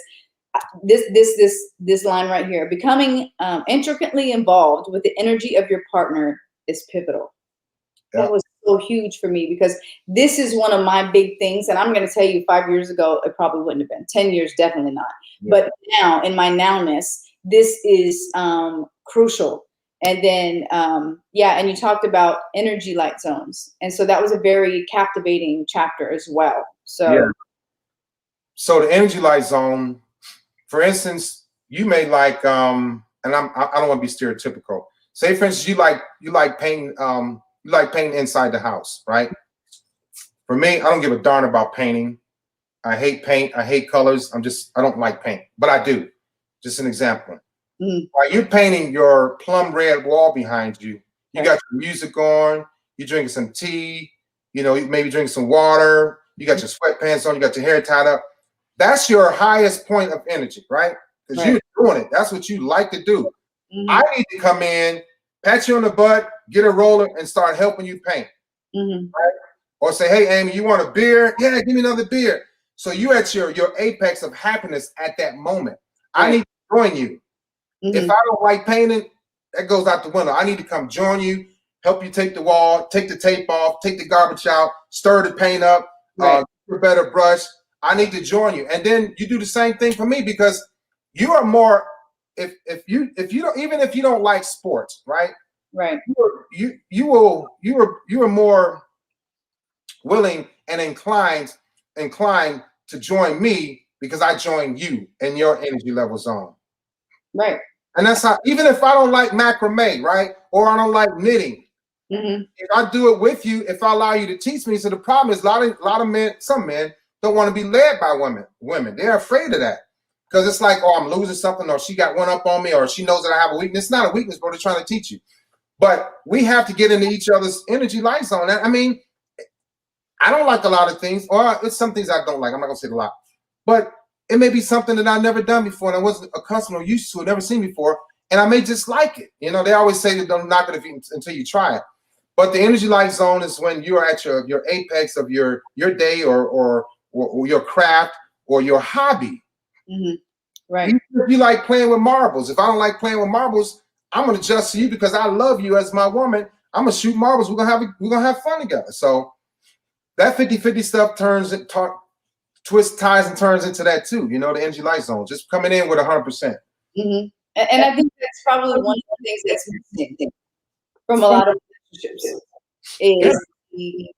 this line right here: becoming intricately involved with the energy of your partner is pivotal. Yeah. That was so huge for me, because this is one of my big things. And I'm going to tell you, 5 years ago, it probably wouldn't have been. 10 years, definitely not. Yeah. But now, in my nowness, this is crucial. And then, and you talked about energy light zones. And so that was a very captivating chapter as well. So, yeah. So the energy light zone, for instance, you may like, and I don't want to be stereotypical. Say, for instance, you like painting, You like painting inside the house, right? For me, I don't give a darn about painting. I hate paint. I hate colors. I don't like paint, but I do. Just an example. While you're painting your plum red wall behind you, you got your music on, you're drinking some tea, you know, maybe drinking some water, you got your sweatpants on, you got your hair tied up. That's your highest point of energy, right? Because you're doing it. That's what you like to do. I need to come in, pat you on the butt, get a roller, and start helping you paint. Right? Or say, hey, Amy, you want a beer? Yeah, give me another beer. So you at your apex of happiness at that moment. I need to join you. If I don't like painting, that goes out the window. I need to come join you, help you take the wall, take the tape off, take the garbage out, stir the paint up, get a better brush. I need to join you. And then you do the same thing for me, because you are more, if you don't, even if you don't like sports, right? Right. You are more willing and inclined to join me because I join you and your energy level zone. Right. And that's how, even if I don't like macrame, right? Or I don't like knitting, if I do it with you, if I allow you to teach me. So the problem is a lot of men, some men don't want to be led by women. They're afraid of that. Because it's like, oh, I'm losing something, or she got one up on me, or she knows that I have a weakness. It's not a weakness, but they're trying to teach you. But we have to get into each other's energy light zone. I mean, I don't like a lot of things, or it's some things I don't like. I'm not gonna say a lot, but it may be something that I've never done before, and I wasn't accustomed or used to, never seen before, and I may just like it. You know, they always say that don't knock it until you try it. But the energy light zone is when you are at your apex of your day, or your craft, or your hobby. Right. If you like playing with marbles, if I don't like playing with marbles, I'm gonna adjust to you because I love you as my woman. I'm gonna shoot marbles. We're gonna have fun together. So that 50-50 stuff twists, ties, and turns into that too. You know, the energy light zone, just coming in with 100%. And I think that's probably one of the things that's missing from a lot of relationships is the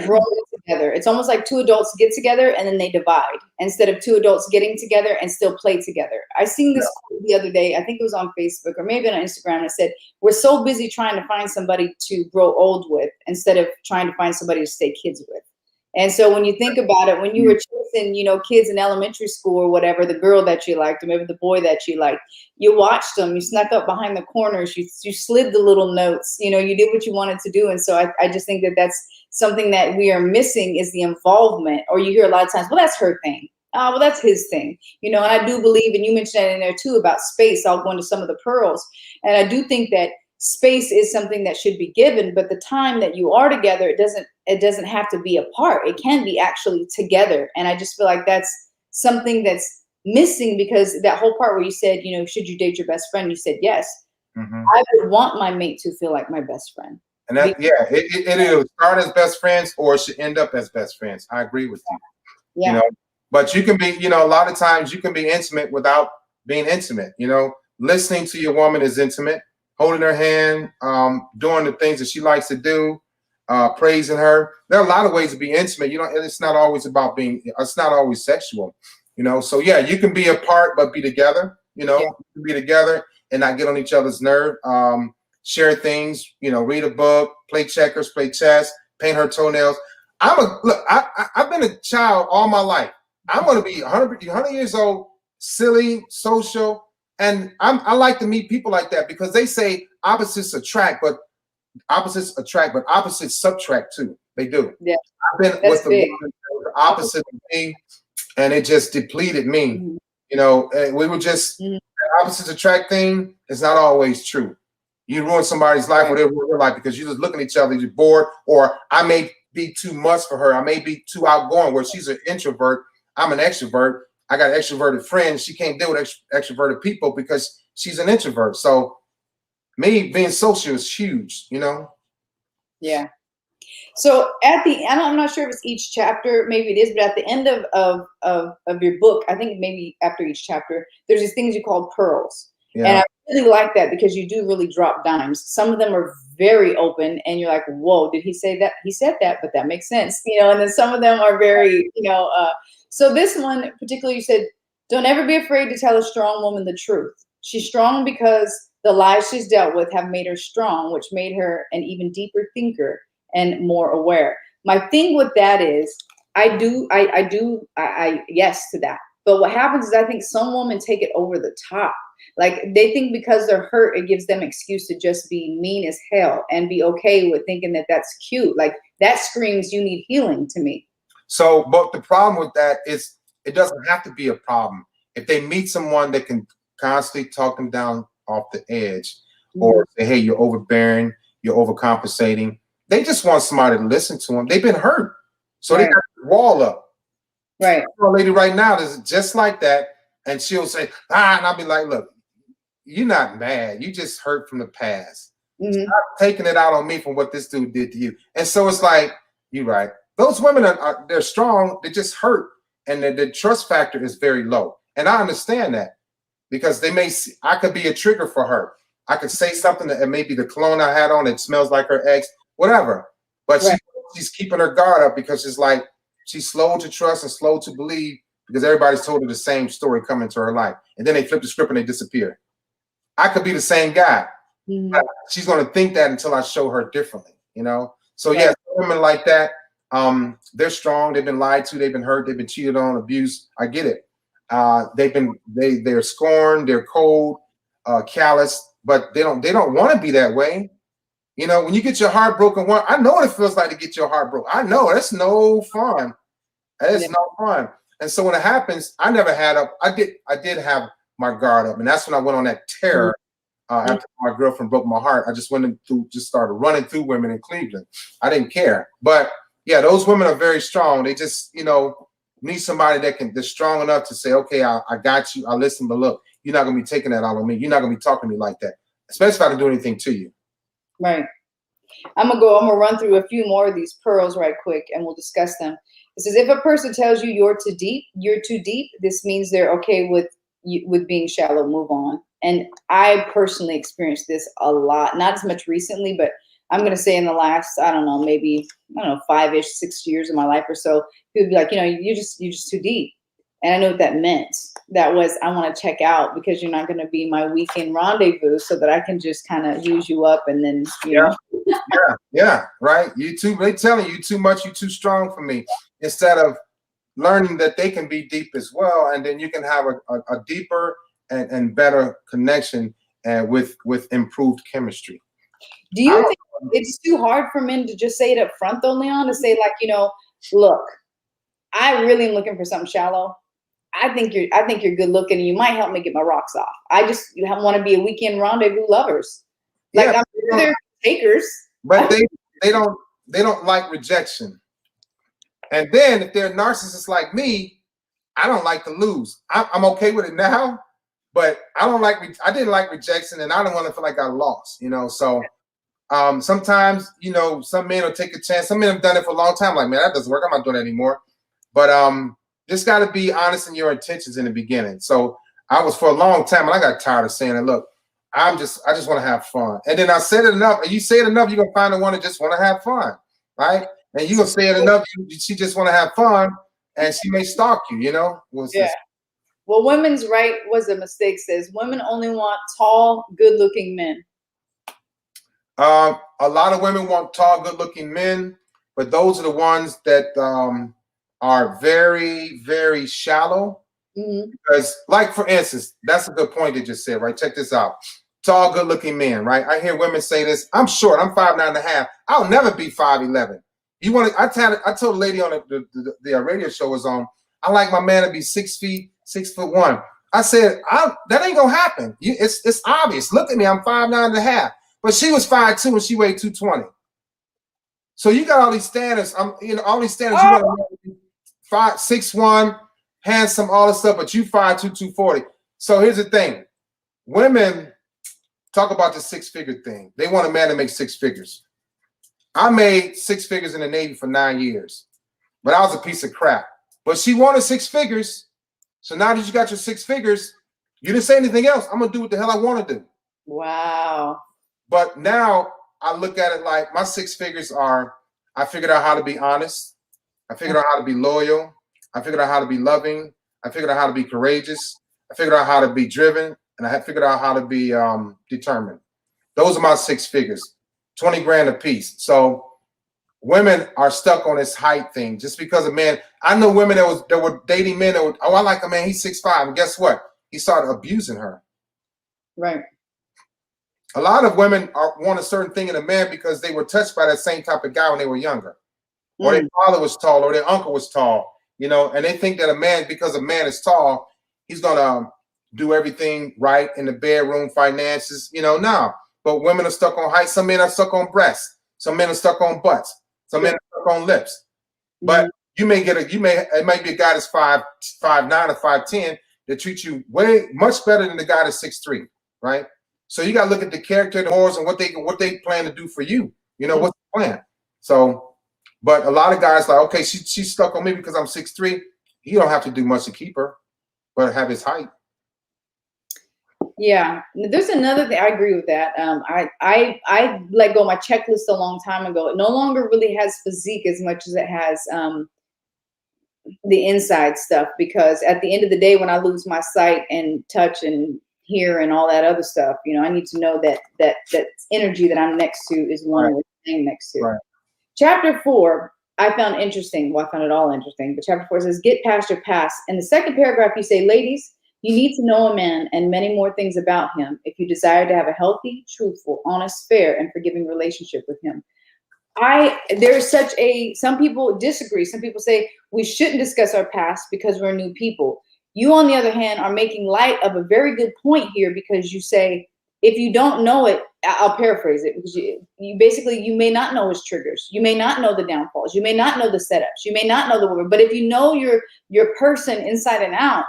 growing together. It's almost like two adults get together and then they divide instead of two adults getting together and still play together. I seen this quote the other day. I think it was on Facebook or maybe on Instagram. It said, "We're so busy trying to find somebody to grow old with instead of trying to find somebody to stay kids with." And so when you think about it, when you were chasing, you know, kids in elementary school or whatever, the girl that you liked or maybe the boy that you liked, you watched them, you snuck up behind the corners, you slid the little notes, you know, you did what you wanted to do. And so I just think that that's something that we are missing, is the involvement. Or you hear a lot of times, well, that's her thing. Oh, well, that's his thing. You know, and I do believe, and you mentioned that in there too, about space. I'll go into some of the pearls. And I do think that space is something that should be given, but the time that you are together, it doesn't have to be apart. It can be actually together. And I just feel like that's something that's missing, because that whole part where you said, you know, should you date your best friend? You said yes. I would want my mate to feel like my best friend. And that, it'll start as best friends, or it should end up as best friends. I agree with you. Yeah. You know, but you can be, you know, a lot of times you can be intimate without being intimate. You know, listening to your woman is intimate. Holding her hand, doing the things that she likes to do, praising her. There are a lot of ways to be intimate. You know, and it's not always about it's not always sexual, you know. So yeah, you can be apart but be together, you know, you can be together and not get on each other's nerve. Share things, you know, read a book, play checkers, play chess, paint her toenails. I've been a child all my life. I'm gonna be 100 years old, silly, social. And I like to meet people like that, because they say opposites attract, but opposites subtract too. They do. Yeah. I've been with the opposite of me, and it just depleted me. You know, we were just the opposites attract thing is not always true. You ruin somebody's life or they ruin your life because you just look at each other, you're bored, or I may be too much for her. I may be too outgoing, where she's an introvert, I'm an extrovert. I got an extroverted friend. She can't deal with extroverted people because she's an introvert. So me being social is huge, you know? Yeah. So at the end, I'm not sure if it's each chapter, maybe it is, but at the end of your book, I think maybe after each chapter, there's these things you call pearls. Yeah. And I really like that, because you do really drop dimes. Some of them are very open and you're like, whoa, did he say that? He said that, but that makes sense. You know, and then some of them are very, you know, so this one particularly, you said, don't ever be afraid to tell a strong woman the truth. She's strong because The lies she's dealt with have made her strong, which made her an even deeper thinker and more aware. My thing with that is, I yes to that. But what happens is I think some women take it over the top. Like they think because they're hurt, it gives them excuse to just be mean as hell and be okay with thinking that that's cute. Like that screams you need healing to me. So, but the problem with that is it doesn't have to be a problem. If they meet someone that can constantly talk them down off the edge, or say, hey, you're overbearing, you're overcompensating. They just want somebody to listen to them. They've been hurt. So they got the wall up. Right. A lady right now is just like that. And she'll say, and I'll be like, look, you're not mad. You just hurt from the past. Stop taking it out on me from what this dude did to you. And so it's like, you're right. Those women they're strong. They just hurt. And the trust factor is very low. And I understand that because I could be a trigger for her. I could say something that maybe the cologne I had on, it smells like her ex, whatever. But she's keeping her guard up because it's like she's slow to trust and slow to believe because everybody's told her the same story coming to her life. And then they flip the script and they disappear. I could be the same guy. She's going to think that until I show her differently, you know? So yes, women like that, they're strong. They've been lied to. They've been hurt. They've been cheated on, abused. I get it. They're scorned. They're cold, callous, but they don't want to be that way. You know, when you get your heart broken, I know what it feels like to get your heart broken. I know that's no fun. It's no fun. And so when it happens, I did have my guard up, and that's when I went on that terror. After my girlfriend broke my heart, I just started running through women in Cleveland. I didn't care. But yeah, those women are very strong. They just, need somebody that's strong enough to say, okay, I got you. I listen, but look, you're not going to be taking that out on me. You're not going to be talking to me like that, especially if I don't do anything to you. Right. I'm gonna run through a few more of these pearls right quick and we'll discuss them. It says, if a person tells you you're too deep, this means they're okay with being shallow, move on. And I personally experienced this a lot, not as much recently, but I'm going to say in the last, maybe 5-ish, 6 years of my life or so, people would be like, you're just too deep. And I know what that meant. That was, I want to check out because you're not going to be my weekend rendezvous so that I can just kind of use you up and then, Yeah, right. They telling you too much, you too strong for me, instead of learning that they can be deep as well. And then you can have a deeper and better connection with improved chemistry. Do you think it's too hard for men to just say it up front though, Leon, to say like, look, I really am looking for something shallow. I think you're good looking and you might help me get my rocks off. I just want to be a weekend rendezvous lovers. Like I'm sure they're takers. But they don't like rejection. And then if they're narcissists like me, I don't like to lose. I'm okay with it now, but I didn't like rejection and I don't want to feel like I lost, so sometimes, some men will take a chance. Some men have done it for a long time. Like, man, that doesn't work. I'm not doing it anymore. But just got to be honest in your intentions in the beginning. So I was for a long time, and I got tired of saying it. Look, I just want to have fun. And then I said it enough. And you say it enough, you're going to find the one that just want to have fun, right? And you're going to say it enough, she just want to have fun, and she may stalk you, Well, Women's Right was a mistake says women only want tall, good-looking men. A lot of women want tall, good-looking men, but those are the ones that are very, very shallow. Because, like, for instance, that's a good point they just said, right? Check this out. Tall, good-looking men, right? I hear women say this. I'm short. I'm 5'9.5". I'll never be 5'11". I told a lady on the radio show was on, I like my man to be 6 feet, 6'1". I said, that ain't gonna happen. It's obvious. Look at me. I'm 5'9.5". But she was 5'2" and she weighed 220. So you got all these standards. All these standards. You want to be 6'1", handsome, all this stuff, but you 5'2", 240. So here's the thing. Women talk about the six-figure thing. They want a man to make six figures. I made 6 figures in the Navy for 9 years, but I was a piece of crap. But she wanted 6 figures. So now that you got your 6 figures, you didn't say anything else. I'm going to do what the hell I want to do. Wow. But now I look at it like my 6 figures are, I figured out how to be honest. I figured out how to be loyal. I figured out how to be loving. I figured out how to be courageous. I figured out how to be driven. and I had figured out how to be determined. Those are my 6 figures, 20 grand a piece. So women are stuck on this height thing just because of men. I know women that were dating men that were, oh, I like a man, he's 6'5", and guess what? He started abusing her. Right. A lot of women want a certain thing in a man because they were touched by that same type of guy when they were younger, or their father was tall, or their uncle was tall, you know, and they think that a man, because a man is tall, he's gonna do everything right in the bedroom, finances, you know. No, but women are stuck on height. Some men are stuck on breasts. Some men are stuck on butts. Some men are stuck on lips. But it might be a guy that's 5'9" or 5'10" that treats you much better than the guy that's 6'3", right? So you got to look at the character, the morals, and what they plan to do for you. You know, what's the plan? So, but a lot of guys like, okay, she's stuck on me because I'm 6'3". He don't have to do much to keep her, but have his height. Yeah, there's another thing. I agree with that. I let go of my checklist a long time ago. It no longer really has physique as much as it has the inside stuff, because at the end of the day, when I lose my sight and touch and hear and all that other stuff, you know, I need to know that energy that I'm next to is one I'm staying next to. Right. Chapter 4, I found interesting. Well, I found it all interesting, but chapter 4 says, get past your past. In the second paragraph, you say, ladies, you need to know a man and many more things about him if you desire to have a healthy, truthful, honest, fair, and forgiving relationship with him. Some people disagree. Some people say we shouldn't discuss our past because we're new people. You, on the other hand, are making light of a very good point here, because you say, if you don't know it, I'll paraphrase it, because you may not know his triggers. You may not know the downfalls. You may not know the setups. You may not know the woman. But if you know your person inside and out,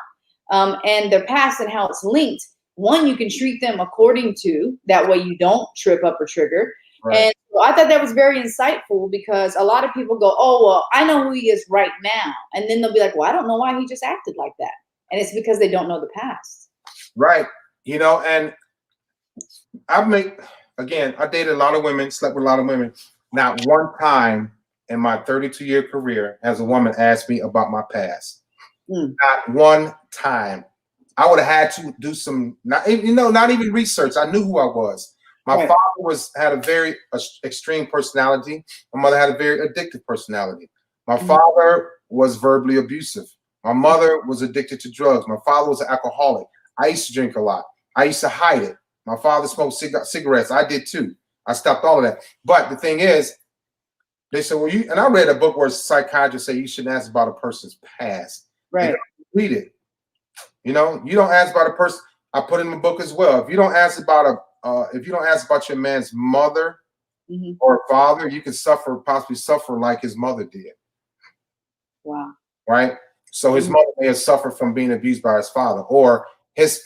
and their past and how it's linked, one, you can treat them according to, that way you don't trip up or trigger. Right. And so I thought that was very insightful, because a lot of people go, oh, well, I know who he is right now. And then they'll be like, well, I don't know why he just acted like that. And it's because they don't know the past. Right. You know, and I dated a lot of women, slept with a lot of women. Not one time in my 32-year career has a woman asked me about my past. Not one time. I would have had to do some, not even research. I knew who I was. My father had a very extreme personality. My mother had a very addictive personality. My father was verbally abusive. My mother was addicted to drugs. My father was an alcoholic. I used to drink a lot. I used to hide it. My father smoked cigarettes. I did too. I stopped all of that. But the thing is, they said, well, and I read a book where psychiatrists say you shouldn't ask about a person's past. Right. Read it. You know, you don't ask about a person. I put in the book as well. If you don't ask about your man's mother or father, you can possibly suffer like his mother did. Wow. Right. So his mother may have suffered from being abused by his father, or his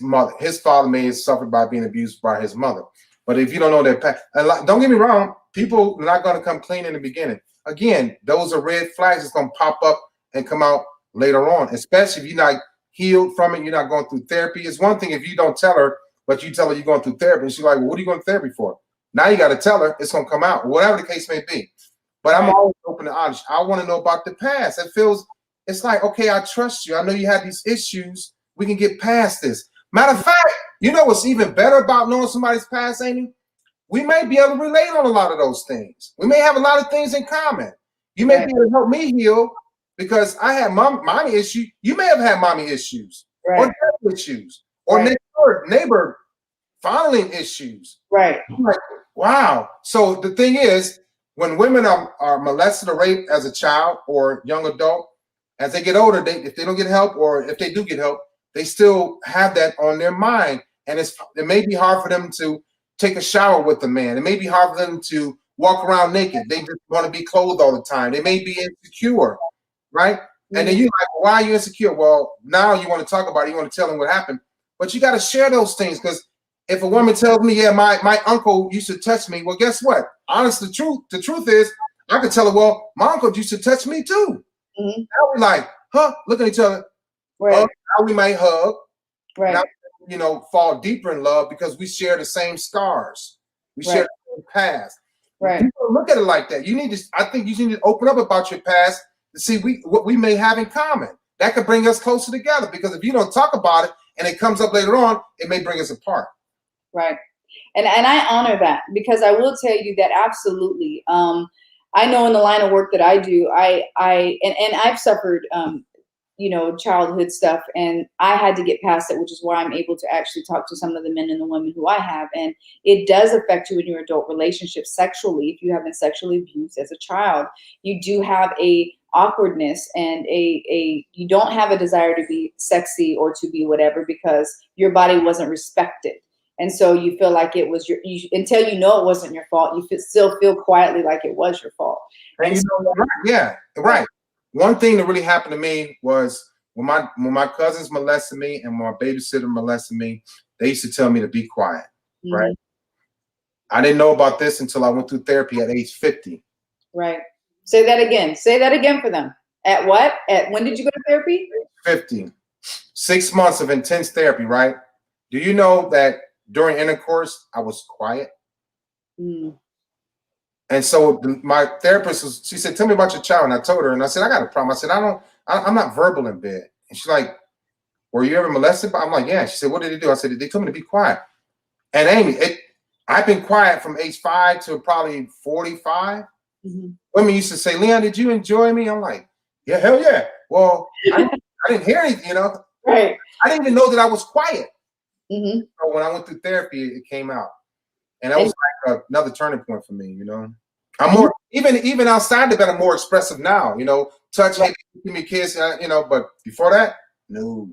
father may have suffered by being abused by his mother. But if you don't know that past, and don't get me wrong, people are not going to come clean in the beginning. Again, those are red flags that's going to pop up and come out later on, especially if you're not healed from it, you're not going through therapy. It's one thing if you don't tell her, but you tell her you're going through therapy, and she's like, well, what are you going to therapy for? Now you got to tell her, it's going to come out, whatever the case may be. But I'm always open and honest. I want to know about the past. It's like, okay, I trust you. I know you have these issues. We can get past this. Matter of fact, you know what's even better about knowing somebody's past, Amy? We may be able to relate on a lot of those things. We may have a lot of things in common. You may be able to help me heal because I have mommy issues. You may have had mommy issues or daddy issues or neighbor fondling issues. Right. I'm like, wow. So the thing is, when women are molested or raped as a child or young adult, as they get older, if they don't get help, or if they do get help, they still have that on their mind. And it may be hard for them to take a shower with a man. It may be hard for them to walk around naked. They just want to be clothed all the time. They may be insecure, right? And then you're like, why are you insecure? Well, now you want to talk about it. You want to tell them what happened. But you got to share those things, because if a woman tells me, yeah, my uncle used to touch me, well, guess what? Honestly, the truth is, I could tell her, well, my uncle used to touch me too. Now we're like, look at each other. Right. Now we might hug. Right. Now, fall deeper in love because we share the same scars. We share the same past. Right. You don't look at it like that. I think you need to open up about your past to see what we may have in common. That could bring us closer together, because if you don't talk about it and it comes up later on, it may bring us apart. Right. And I honor that, because I will tell you that absolutely. I know in the line of work that I do, and I've suffered, you know, childhood stuff, and I had to get past it, which is why I'm able to actually talk to some of the men and the women who I have. And it does affect you in your adult relationships sexually. If you have been sexually abused as a child, you do have a awkwardness and you don't have a desire to be sexy or to be whatever, because your body wasn't respected. And so you feel like it was until you know it wasn't your fault, you still feel quietly like it was your fault. And you know, right, yeah, right. One thing that really happened to me was when my cousins molested me and my babysitter molested me, they used to tell me to be quiet, right? I didn't know about this until I went through therapy at age 50. Right. Say that again. Say that again for them. At what? At when did you go to therapy? 50. 6 months of intense therapy, right? Do you know that during intercourse, I was quiet? And so my therapist, she said, tell me about your child. And I told her, and I said, I got a problem. I said, I'm not verbal in bed. And she's like, were you ever molested? I'm like, yeah. She said, what did they do? I said, they told me to be quiet. And Amy, I've been quiet from age 5 to probably 45. Women used to say, Leon, did you enjoy me? I'm like, yeah, hell yeah. Well, I didn't hear anything, you know? Right. I didn't even know that I was quiet. So when I went through therapy, it came out. And that was like another turning point for me, you know. I'm more, even outside the bed, I'm more expressive now, you know. Touch, give me a kiss, you know, but before that, no.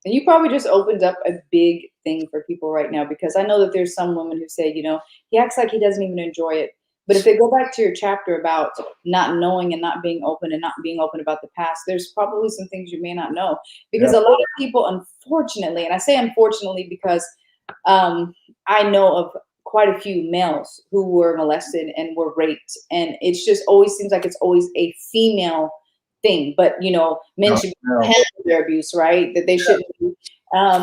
And you probably just opened up a big thing for people right now, because I know that there's some women who say, you know, he acts like he doesn't even enjoy it. But if they go back to your chapter about not knowing and not being open about the past, there's probably some things you may not know. Because a lot of people, unfortunately, and I say unfortunately because I know of quite a few males who were molested and were raped. And it's just always seems like it's always a female thing. But, you know, men should handle their abuse, right? That they shouldn't be.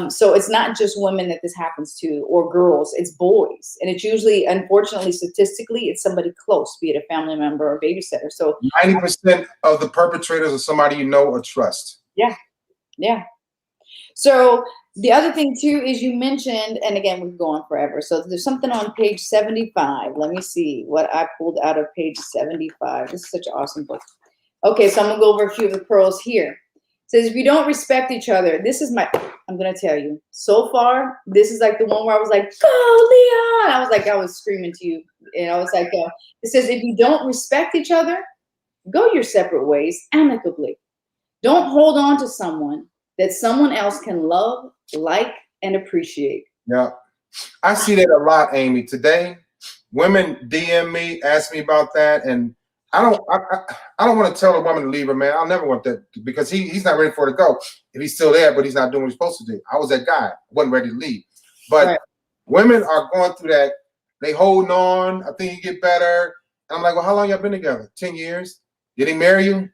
So it's not just women that this happens to, or girls, it's boys. And it's usually, unfortunately, statistically, it's somebody close, be it a family member or babysitter. So 90% of the perpetrators are somebody you know or trust. Yeah. Yeah. So the other thing too is you mentioned, and again, we're going forever. So there's something on page 75. Let me see what I pulled out of page 75. This is such an awesome book. Okay, so I'm gonna go over a few of the pearls here. It says, if you don't respect each other, this is I'm gonna tell you, so far, this is like the one where I was like, go Leon! I was screaming to you. And I was like, it says, if you don't respect each other, go your separate ways amicably. Don't hold on to someone that someone else can love, like, and appreciate. Yeah, I see that a lot, Amy. Today, women DM me, ask me about that, and I don't want to tell a woman to leave her man. I'll never want that, because he's not ready for her to go. If he's still there, but he's not doing what he's supposed to do. I was that guy. I wasn't ready to leave. But women are going through that. They holding on. I think you get better. And I'm like, well, how long y'all been together? 10 years? Did he marry you?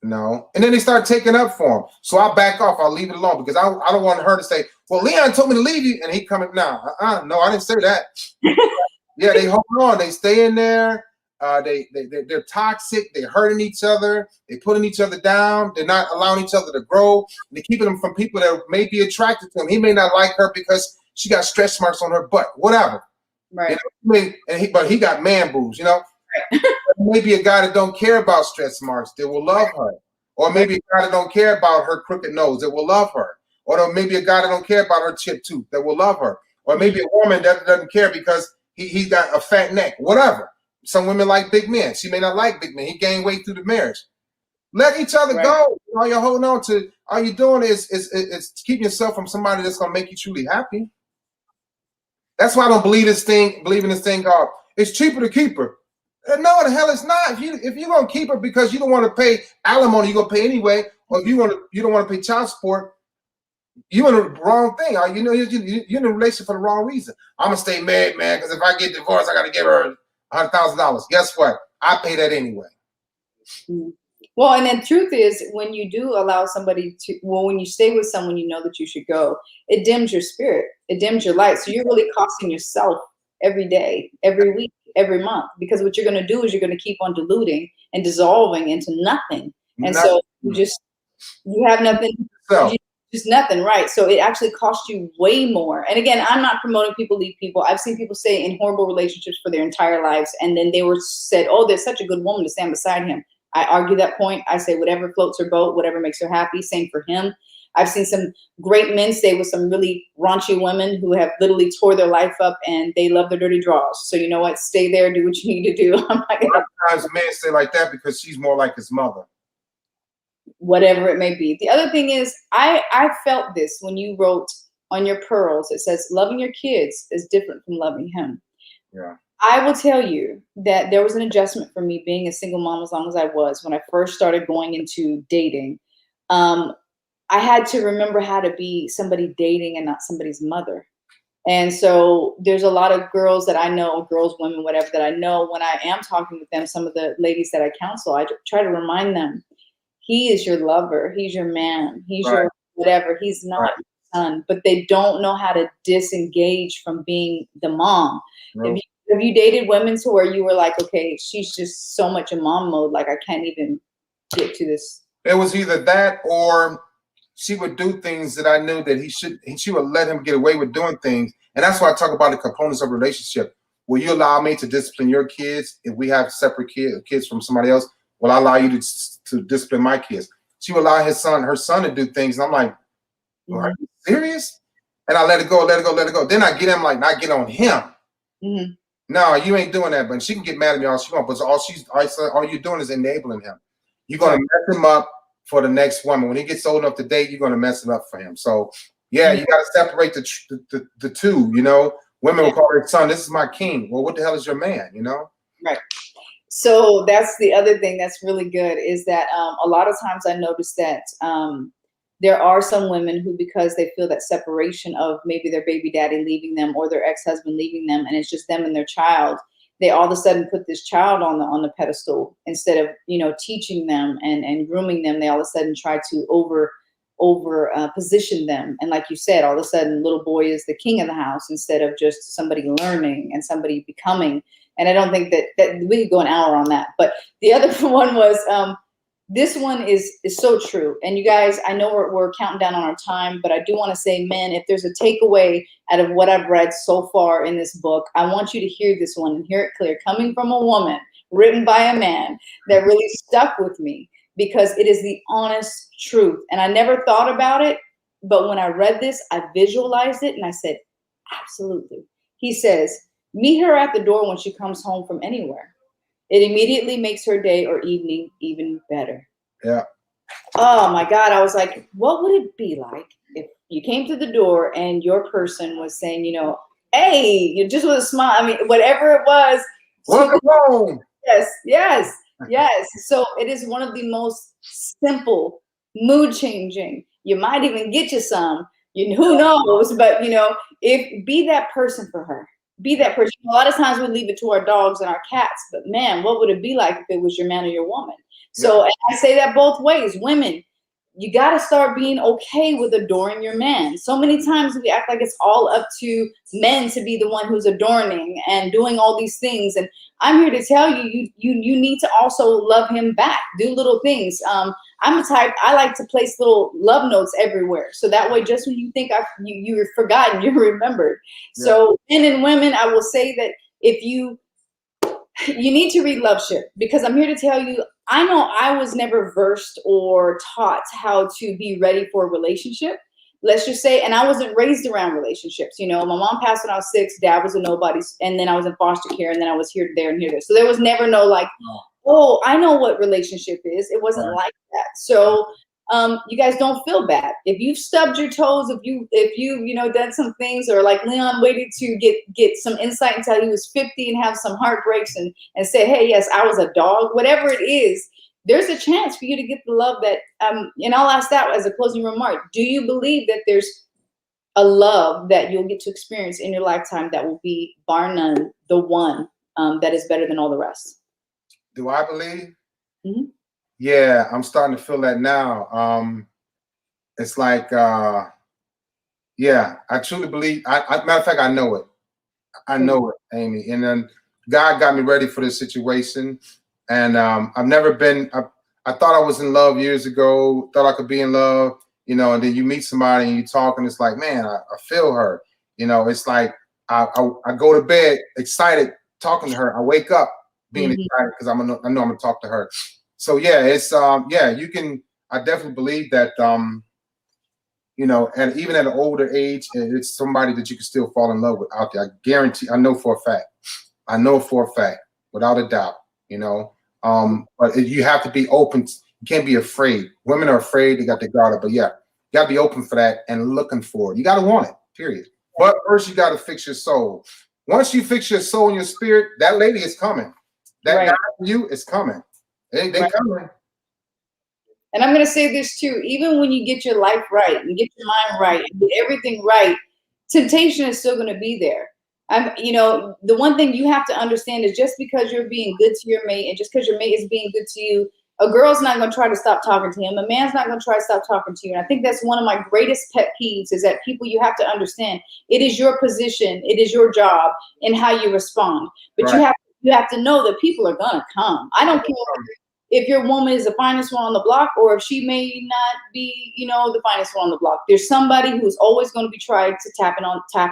No. And then they start taking up for him. So I'll back off. I'll leave it alone, because I don't want her to say, well, Leon told me to leave you. And he coming now. No, I didn't say that. Yeah, they hold on. They stay in there. They're toxic. They're hurting each other. They're putting each other down. They're not allowing each other to grow. They're keeping them from people that may be attracted to him. He may not like her because she got stretch marks on her butt. Whatever. Right. You know, but he got man boobs, you know. Right. Maybe a guy that don't care about stretch marks that will love her. Or maybe a guy that don't care about her crooked nose that will love her. Or maybe a guy that don't care about her chipped tooth that will love her. Or maybe a woman that doesn't care because he's got a fat neck. Whatever. Some women like big men. She may not like big men. He gained weight through the marriage. Let each other go. All you're holding on to, all you're doing is keeping yourself from somebody that's gonna make you truly happy. That's why I don't believe in this thing called it's cheaper to keep her. No, the hell it's not. If you're gonna keep her because you don't want to pay alimony, you're gonna pay anyway, or if you don't want to pay child support, you're in the wrong thing. You know, you're in a relationship for the wrong reason. I'm gonna stay married, man, because if I get divorced, I gotta give her $100,000. Guess what? I pay that anyway. Well, and the truth is, when you do allow somebody to, when you stay with someone you know that you should go, it dims your spirit. It dims your light. So you're really costing yourself every day, every week, every month, because what you're going to do is you're going to keep on diluting and dissolving into nothing. And so you have nothing. You just nothing, right? So it actually costs you way more. And again, I'm not promoting people leave people. I've seen people stay in horrible relationships for their entire lives, and then they were said, oh, there's such a good woman to stand beside him. I argue that point. I say whatever floats her boat, whatever makes her happy, same for him. I've seen some great men stay with some really raunchy women who have literally tore their life up, and they love their dirty draws. So you know what? Stay there, do what you need to do. I'm not gonna... Sometimes men say like that because she's more like his mother. Whatever it may be. The other thing is, I felt this when you wrote on your pearls. It says, loving your kids is different from loving him. Yeah. I will tell you that there was an adjustment for me being a single mom as long as I was. When I first started going into dating, I had to remember how to be somebody dating and not somebody's mother. And so there's a lot of girls that I know, girls, women, whatever, that I know when I am talking with them, some of the ladies that I counsel, I try to remind them, he is your lover. He's your man. He's your whatever. He's not your son. But they don't know how to disengage from being the mom. Nope. Have you dated women to where you were like, okay, she's just so much in mom mode, like I can't even get to this? It was either that, or she would do things that I knew that she would let him get away with doing things. And that's why I talk about the components of a relationship. Will you allow me to discipline your kids if we have separate kids from somebody else? Will I allow you to discipline my kids? She would allow her son to do things. And I'm like, well, are you serious? And I let it go. Then I get him, like, not get on him. Mm-hmm. No, you ain't doing that. But she can get mad at me all she wants. But all you're doing is enabling him. You're going to mess him up for the next woman. When he gets old enough to date, you're going to mess it up for him. So, yeah, you got to separate the two, you know. Women will call their son, this is my king. Well, what the hell is your man, you know? Right. So that's the other thing that's really good is that a lot of times I notice that there are some women who, because they feel that separation of maybe their baby daddy leaving them or their ex-husband leaving them, and it's just them and their child, they all of a sudden put this child on the pedestal instead of, you know, teaching them and grooming them. They all of a sudden try to over position them. And like you said, all of a sudden little boy is the king of the house instead of just somebody learning and somebody becoming. And I don't think that we could go an hour on that. But the other one was, this one is so true. And you guys, I know we're counting down on our time, but I do want to say, men, if there's a takeaway out of what I've read so far in this book, I want you to hear this one and hear it clear, coming from a woman, written by a man, that really stuck with me because it is the honest truth. And I never thought about it, but when I read this, I visualized it and I said, absolutely. He says, meet her at the door when she comes home from anywhere. It immediately makes her day or evening even better. Yeah. Oh my God. I was like, what would it be like if you came to the door and your person was saying, you know, hey, you just with a smile. I mean, whatever it was. Welcome home. Yes. So it is one of the most simple, mood changing. You might even get you some, who knows, but be that person for her. Be that person. A lot of times we leave it to our dogs and our cats, but man, what would it be like if it was your man or your woman? So and I say that both ways. Women, you got to start being okay with adoring your man. So many times we act like it's all up to men to be the one who's adorning and doing all these things. And I'm here to tell you, you need to also love him back. Do little things. I'm the type, I like to place little love notes everywhere. So that way, just when you think you're forgotten, you're remembered. Yeah. So men and women, I will say that if you need to read LOVESHIP, because I'm here to tell you, I know I was never versed or taught how to be ready for a relationship. Let's just say, and I wasn't raised around relationships. My mom passed when I was 6, dad was a nobody, and then I was in foster care, and then I was here, there, and here. So there was never no like, oh, I know what relationship is. It wasn't like that. So you guys don't feel bad. If you've stubbed your toes, if you done some things, or like Leon waited to get some insight until he was 50 and have some heartbreaks and say, hey, yes, I was a dog, whatever it is, there's a chance for you to get the love that, and I'll ask that as a closing remark. Do you believe that there's a love that you'll get to experience in your lifetime that will be, bar none, the one that is better than all the rest? Do I believe? Mm-hmm. Yeah, I'm starting to feel that now. It's like, yeah, I truly believe. Matter of fact, I know it. I know it, Amy. And then God got me ready for this situation. And I've never been. I thought I was in love years ago. Thought I could be in love. you know, and then you meet somebody and you talk and it's like, man, I feel her. You know, it's like I go to bed excited talking to her. I wake up being excited because I know I'm gonna talk to her. So yeah, it's yeah, you can. I definitely believe that you know, and even at an older age, it's somebody that you can still fall in love with out there. I guarantee. I know for a fact. I know for a fact, without a doubt. You know, but you have to be open. You can't be afraid. Women are afraid. They got their guard up. But yeah, you got to be open for that and looking for it. You got to want it. Period. But first, you got to fix your soul. Once you fix your soul and your spirit, that lady is coming. That guy for you is coming. They coming. And I'm going to say this too, even when you get your life right and get your mind right and get everything right, temptation is still going to be there. You know, the one thing you have to understand is just because you're being good to your mate and just because your mate is being good to you, a girl's not going to try to stop talking to him. A man's not going to try to stop talking to you. And I think that's one of my greatest pet peeves is that people, you have to understand, it is your position, it is your job and how you respond. But you have to know that people are going to come. I don't care if your woman is the finest one on the block or if she may not be, you know, the finest one on the block. There's somebody who's always going to be trying to tap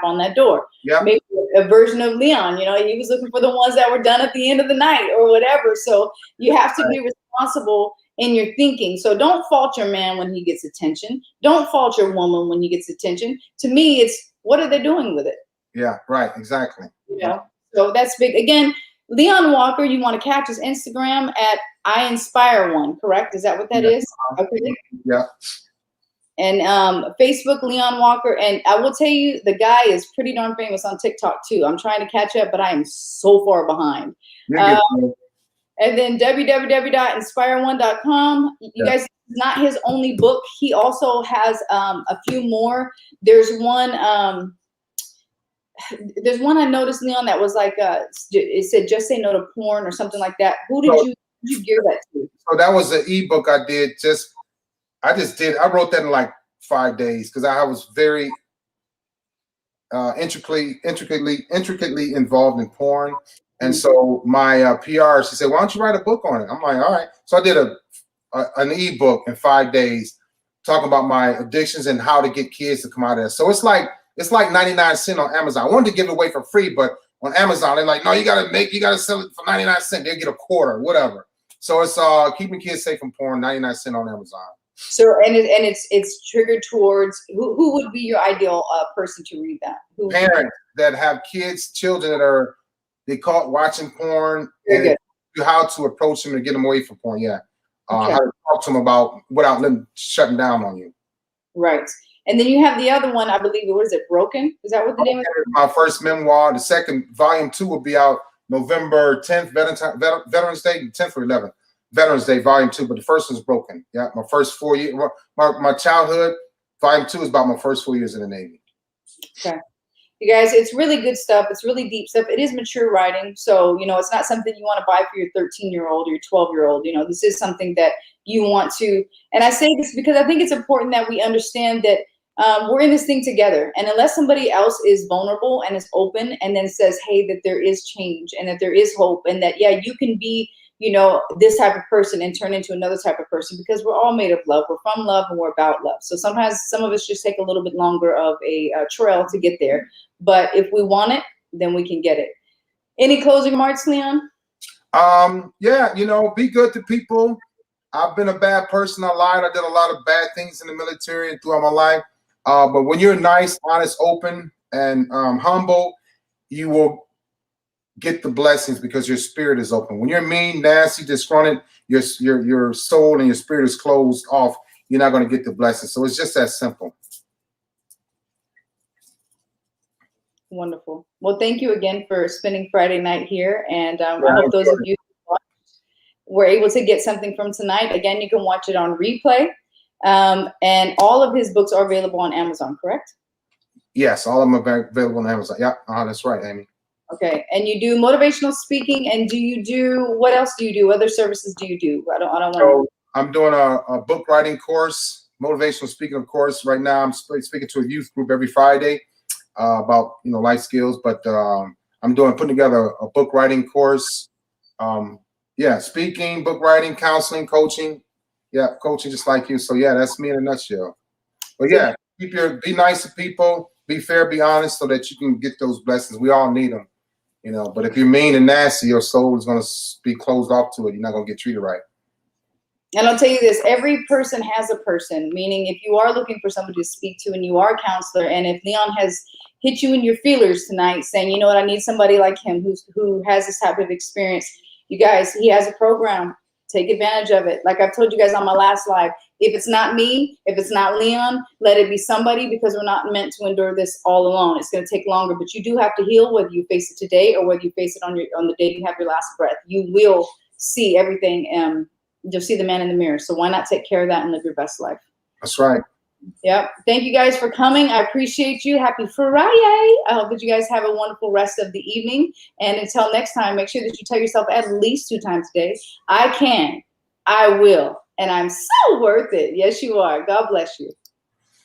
on that door. Maybe a version of Leon, you know, he was looking for the ones that were done at the end of the night or whatever. So you have to be responsible in your thinking. So don't fault your man when he gets attention. Don't fault your woman when he gets attention. To me, it's what are they doing with it? Yeah, right. Exactly. You know, so that's big. Again, Leon Walker, you want to catch his Instagram at I Inspire One, correct? Is that what that is? Okay. Yeah. And Facebook, Leon Walker. And I will tell you, the guy is pretty darn famous on TikTok too. I'm trying to catch up, but I am so far behind. And then www.inspireone.com. You guys, it's not his only book. He also has a few more. There's one I noticed, Leon, that was like it said just say no to porn or something like that. Who did you gear that to? So that was an ebook I did. I wrote that in like 5 days because I was very intricately involved in porn. And so my PR, she said, why don't you write a book on it? I'm like, all right. So I did an ebook in 5 days talking about my addictions and how to get kids to come out of it. So it's like 99 cents on Amazon. I wanted to give it away for free, but on Amazon, they're like, no, you gotta sell it for 99 cents. They'll get a quarter, whatever. So it's keeping kids safe from porn, 99 cents on Amazon. So it's triggered towards who would be your ideal person to read that? Parents that have children that they caught watching porn, and how to approach them and get them away from porn. Yeah, how to talk to them about without them shutting down on you. Right. And then you have the other one, I believe. What is it? Broken? Is that what the name is? My first memoir. The second volume 2 will be out November 10th, Veterans Day, 10th or 11th. Veterans Day, volume 2. But the first one's Broken. Yeah, my first 4 years. My childhood. Volume 2 is about my first 4 years in the Navy. Okay. You guys, it's really good stuff. It's really deep stuff. It is mature writing. So, you know, it's not something you want to buy for your 13-year-old or your 12-year-old. You know, this is something that you want to. And I say this because I think it's important that we understand that we're in this thing together. And unless somebody else is vulnerable and is open and then says, hey, that there is change and that there is hope and that, yeah, you can be, you know, this type of person and turn into another type of person, because we're all made of love. We're from love and we're about love. So sometimes some of us just take a little bit longer of a trail to get there. But if we want it, then we can get it. Any closing remarks, Leon? Yeah, you know, be good to people. I've been a bad person. I lied. I did a lot of bad things in the military and throughout my life. But when you're nice, honest, open, and humble, you will get the blessings because your spirit is open. When you're mean, nasty, disgruntled, your soul and your spirit is closed off, you're not going to get the blessings. So it's just that simple. Wonderful. Well, thank you again for spending Friday night here. And I hope those of you who were able to get something from tonight. Again, you can watch it on replay. And all of his books are available on Amazon, correct? Yes, all of them are available on Amazon. Yeah, that's right, Amy. Okay. And you do motivational speaking, and what else do you do? What other services do you do? I don't want to. I'm doing a book writing course, motivational speaking course. Right now, I'm speaking to a youth group every Friday about, you know, life skills. But I'm putting together a book writing course. Yeah, speaking, book writing, counseling, coaching. Yeah, coaching just like you. So yeah, that's me in a nutshell. But yeah, be nice to people, be fair, be honest, so that you can get those blessings. We all need them, you know. But if you're mean and nasty, your soul is gonna be closed off to it. You're not gonna get treated right. And I'll tell you this, every person has a person, meaning if you are looking for somebody to speak to and you are a counselor, and if Leon has hit you in your feelers tonight saying, you know what, I need somebody like him who has this type of experience, you guys, he has a program. Take advantage of it. Like I've told you guys on my last live, if it's not me, if it's not Leon, let it be somebody, because we're not meant to endure this all alone. It's going to take longer, but you do have to heal, whether you face it today or whether you face it on the day you have your last breath. You will see everything. You'll see the man in the mirror. So why not take care of that and live your best life? That's right. Yep. Thank you guys for coming. I appreciate you. Happy Friday. I hope that you guys have a wonderful rest of the evening. And until next time, make sure that you tell yourself at least 2 times a day, I can, I will, and I'm so worth it. Yes, you are. God bless you.